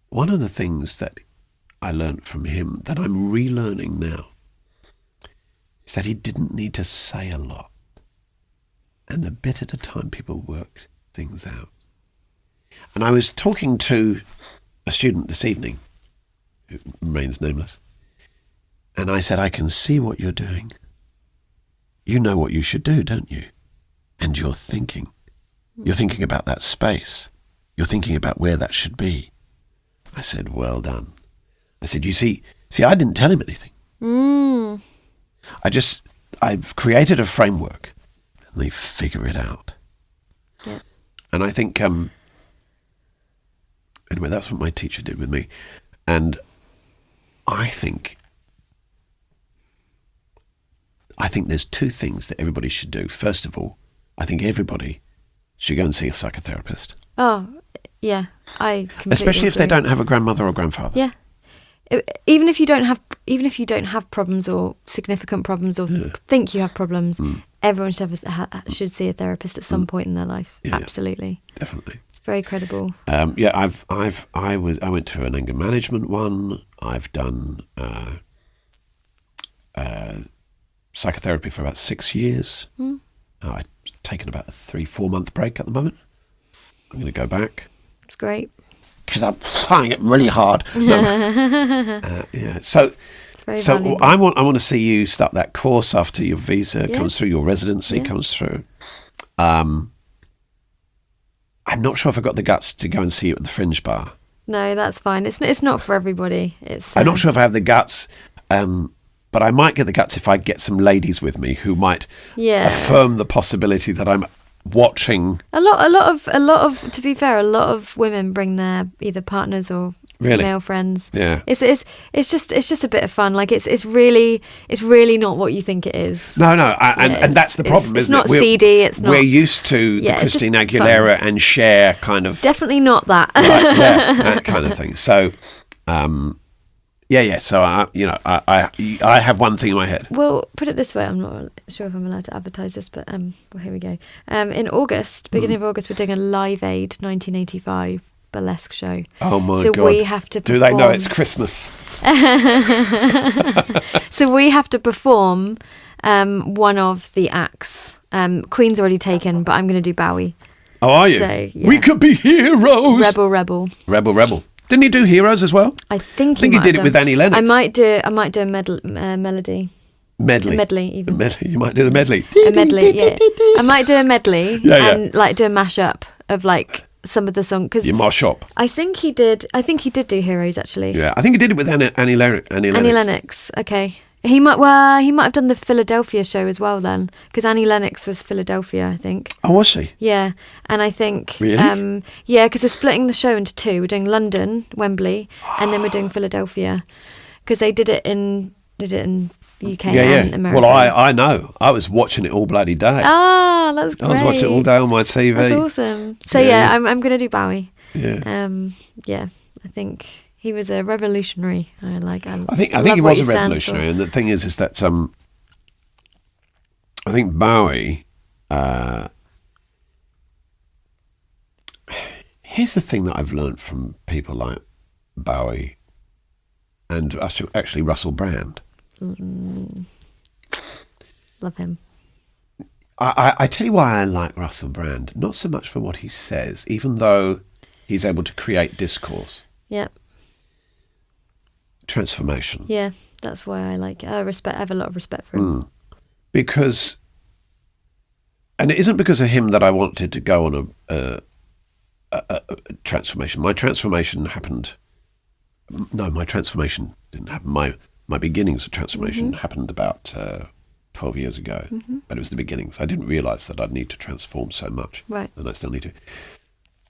A: one of the things that I learned from him that I'm relearning now is that he didn't need to say a lot. And a bit at a time, people worked things out. And I was talking to a student this evening, who remains nameless, and I said, I can see what you're doing. You know what you should do, don't you? And you're thinking. You're thinking about that space. You're thinking about where that should be. I said, well done. I said, you see, I didn't tell him anything. I've created a framework and they figure it out.
B: Yeah.
A: And I think, anyway, that's what my teacher did with me. And I think there's two things that everybody should do. First of all, I think everybody should go and see a psychotherapist.
B: Oh, yeah, I completely
A: Especially if they
B: agree.
A: don't have a grandmother or grandfather.
B: Yeah. Even if you don't have problems or significant problems or think you have problems, everyone should see a therapist at some point in their life.
A: Yeah,
B: Absolutely,
A: definitely.
B: it's very credible.
A: I went to an anger management one. I've done psychotherapy for about 6 years. I've taken about a 3-4 month break at the moment. I'm going to go back.
B: It's great.
A: Because I'm finding it really hard. Yeah. So
B: It's very valuable.
A: I want to see you start that course after your visa comes through, your residency comes through. I'm not sure if I've got the guts to go and see you at the Fringe Bar.
B: No, that's fine. It's not for everybody. It's.
A: I'm not sure if I have the guts, but I might get the guts if I get some ladies with me who might affirm the possibility that I'm watching.
B: A lot of. To be fair, a lot of women bring their either partners or male friends.
A: Yeah.
B: It's just a bit of fun. Like it's really not what you think it is.
A: No, and that's the problem,
B: it's
A: isn't
B: not
A: it? We're,
B: seedy. It's not.
A: We're used to the
B: it's just
A: Christina Aguilera
B: fun.
A: and Cher kind of.
B: Definitely not that.
A: That kind of thing. So, So I have one thing in my head.
B: Well, put it this way, I'm not sure if I'm allowed to advertise this, but well, here we go. In August, beginning of August, we're doing a Live Aid 1985 burlesque show.
A: Oh my
B: so
A: God!
B: we have to.
A: Do they know it's Christmas?
B: So we have to perform one of the acts. Queen's already taken, but I'm going to do Bowie.
A: Oh, are you?
B: So, yeah.
A: We could be heroes. Rebel. Didn't he do Heroes as well?
B: I think
A: he did it with Annie Lennox.
B: I might do a melody.
A: Medley.
B: Even.
A: Medley. You might do the medley.
B: A medley, yeah. I might do a medley and like do a mashup of like some of the songs.
A: You mash up.
B: I think he did do Heroes actually.
A: Yeah, I think he did it with Annie Lennox.
B: Annie Lennox. Okay. He might have done the Philadelphia show as well then, because Annie Lennox was Philadelphia, I think.
A: Oh, was she?
B: Yeah, and I think
A: really,
B: because we're splitting the show into two. We're doing London, Wembley, and then we're doing Philadelphia, because they did it in UK and America.
A: Well, I know. I was watching it all bloody day.
B: Ah, that's great.
A: I was watching it all day on my TV.
B: That's awesome. So I'm going to do Bowie.
A: Yeah.
B: I think. He was a revolutionary. I
A: think he was a revolutionary, and the thing is that I think Bowie. Here's the thing that I've learned from people like Bowie, and actually Russell Brand.
B: Love him.
A: I tell you why I like Russell Brand. Not so much for what he says, even though he's able to create discourse.
B: Yeah.
A: Transformation.
B: Yeah, that's why I like. I have a lot of respect for him.
A: because, and it isn't because of him that I wanted to go on a transformation. My transformation happened. No, my transformation didn't happen. My beginnings of transformation happened about 12 years ago, but it was the beginnings. I didn't realise that I'd need to transform so much,
B: Right.
A: and I still need to.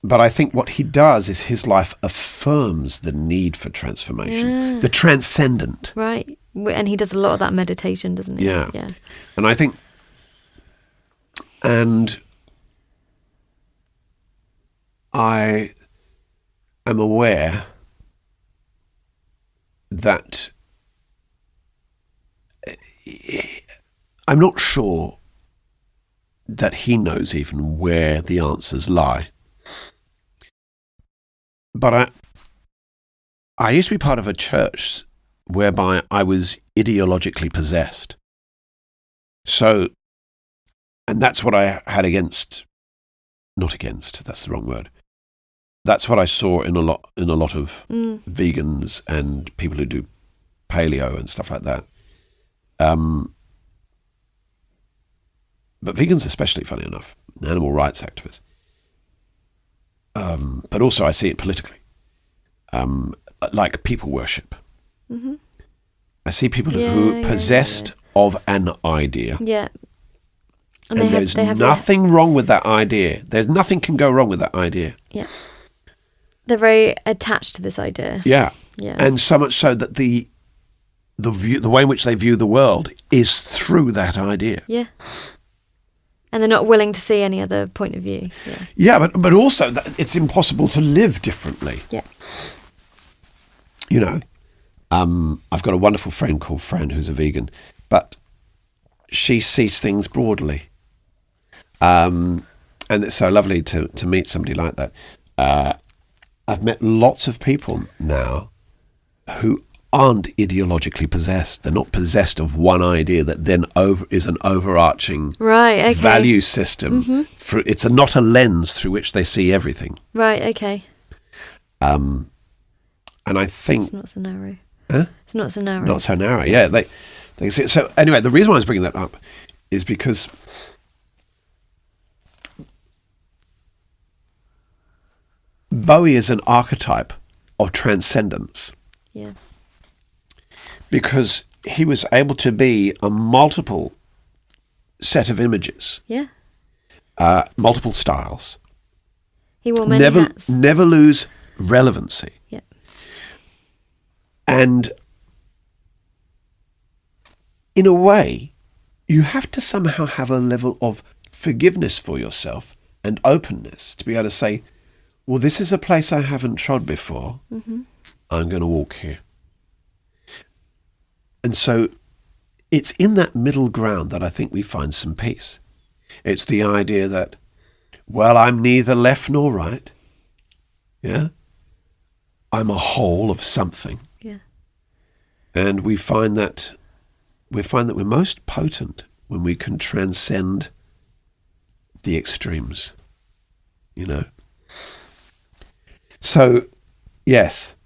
A: But I think what he does is his life affirms the need for transformation, the transcendent.
B: Right. And he does a lot of that meditation, doesn't he?
A: Yeah.
B: Yeah.
A: And I think, and I am aware that I'm not sure that he knows even where the answers lie. But I used to be part of a church whereby I was ideologically possessed. So, and that's what I had not against, that's the wrong word. That's what I saw in a lot of vegans and people who do paleo and stuff like that. But vegans especially, funny enough, animal rights activists. But also I see it politically, like people worship. Mm-hmm. I see people who are possessed of an idea.
B: Yeah. And
A: there's nothing wrong with that idea. There's nothing can go wrong with that idea.
B: Yeah. They're very attached to this idea.
A: Yeah.
B: Yeah.
A: And so much so that the way in which they view the world is through that idea.
B: Yeah. And they're not willing to see any other point of view. Yeah.
A: Yeah, but also that it's impossible to live differently.
B: Yeah.
A: You know, I've got a wonderful friend called Fran who's a vegan, but she sees things broadly. And it's so lovely to meet somebody like that. I've met lots of people now who aren't ideologically possessed. They're not possessed of one idea that then is an overarching value system. Mm-hmm. It's not a lens through which they see everything.
B: Right, okay.
A: And I think...
B: It's not so narrow.
A: Huh?
B: It's not so narrow.
A: Not so narrow, yeah. They see it. So anyway, the reason why I was bringing that up is because Bowie is an archetype of transcendence.
B: Yeah.
A: Because he was able to be a multiple set of images.
B: Yeah.
A: Multiple styles.
B: He wore many hats.
A: Never lose relevancy.
B: Yeah.
A: And in a way, you have to somehow have a level of forgiveness for yourself and openness to be able to say, well, this is a place I haven't trod before. Mm-hmm. I'm going to walk here. And so it's in that middle ground that I think we find some peace. It's the idea that, well, I'm neither left nor right. Yeah? I'm a whole of something.
B: Yeah.
A: And we find that we're most potent when we can transcend the extremes, you know. So, yes,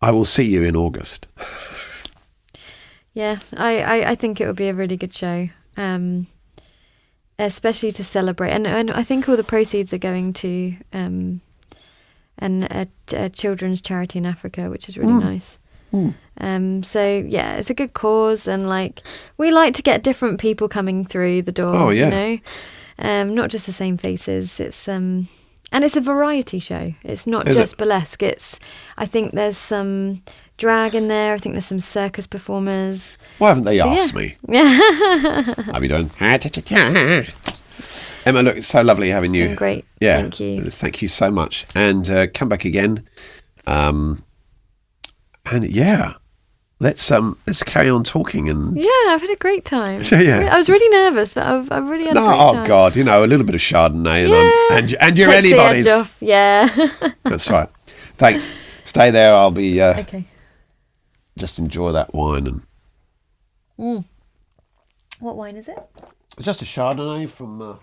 A: I will see you in August.
B: Yeah, I think it would be a really good show, especially to celebrate. And I think all the proceeds are going to a children's charity in Africa, which is really nice. So yeah, it's a good cause, and like we like to get different people coming through the door.
A: Oh yeah,
B: you know, not just the same faces. It's and it's a variety show. It's not just burlesque. I think there's some drag in there. I think there's some circus performers.
A: Why haven't they asked me? I'll be done. Emma, look, it's so lovely having you.
B: Been great.
A: Yeah,
B: thank you.
A: Thank you so much, and come back again. And yeah, let's carry on talking. And
B: yeah, I've had a great time.
A: Yeah,
B: I was really nervous, but I've really had a great time.
A: Oh God, you know, a little bit of Chardonnay, and you're
B: Takes
A: anybody's.
B: the edge off. Yeah.
A: That's right. Thanks. Stay there. I'll be.
B: Okay.
A: Just enjoy that wine and.
B: What wine is it?
A: Just a Chardonnay from.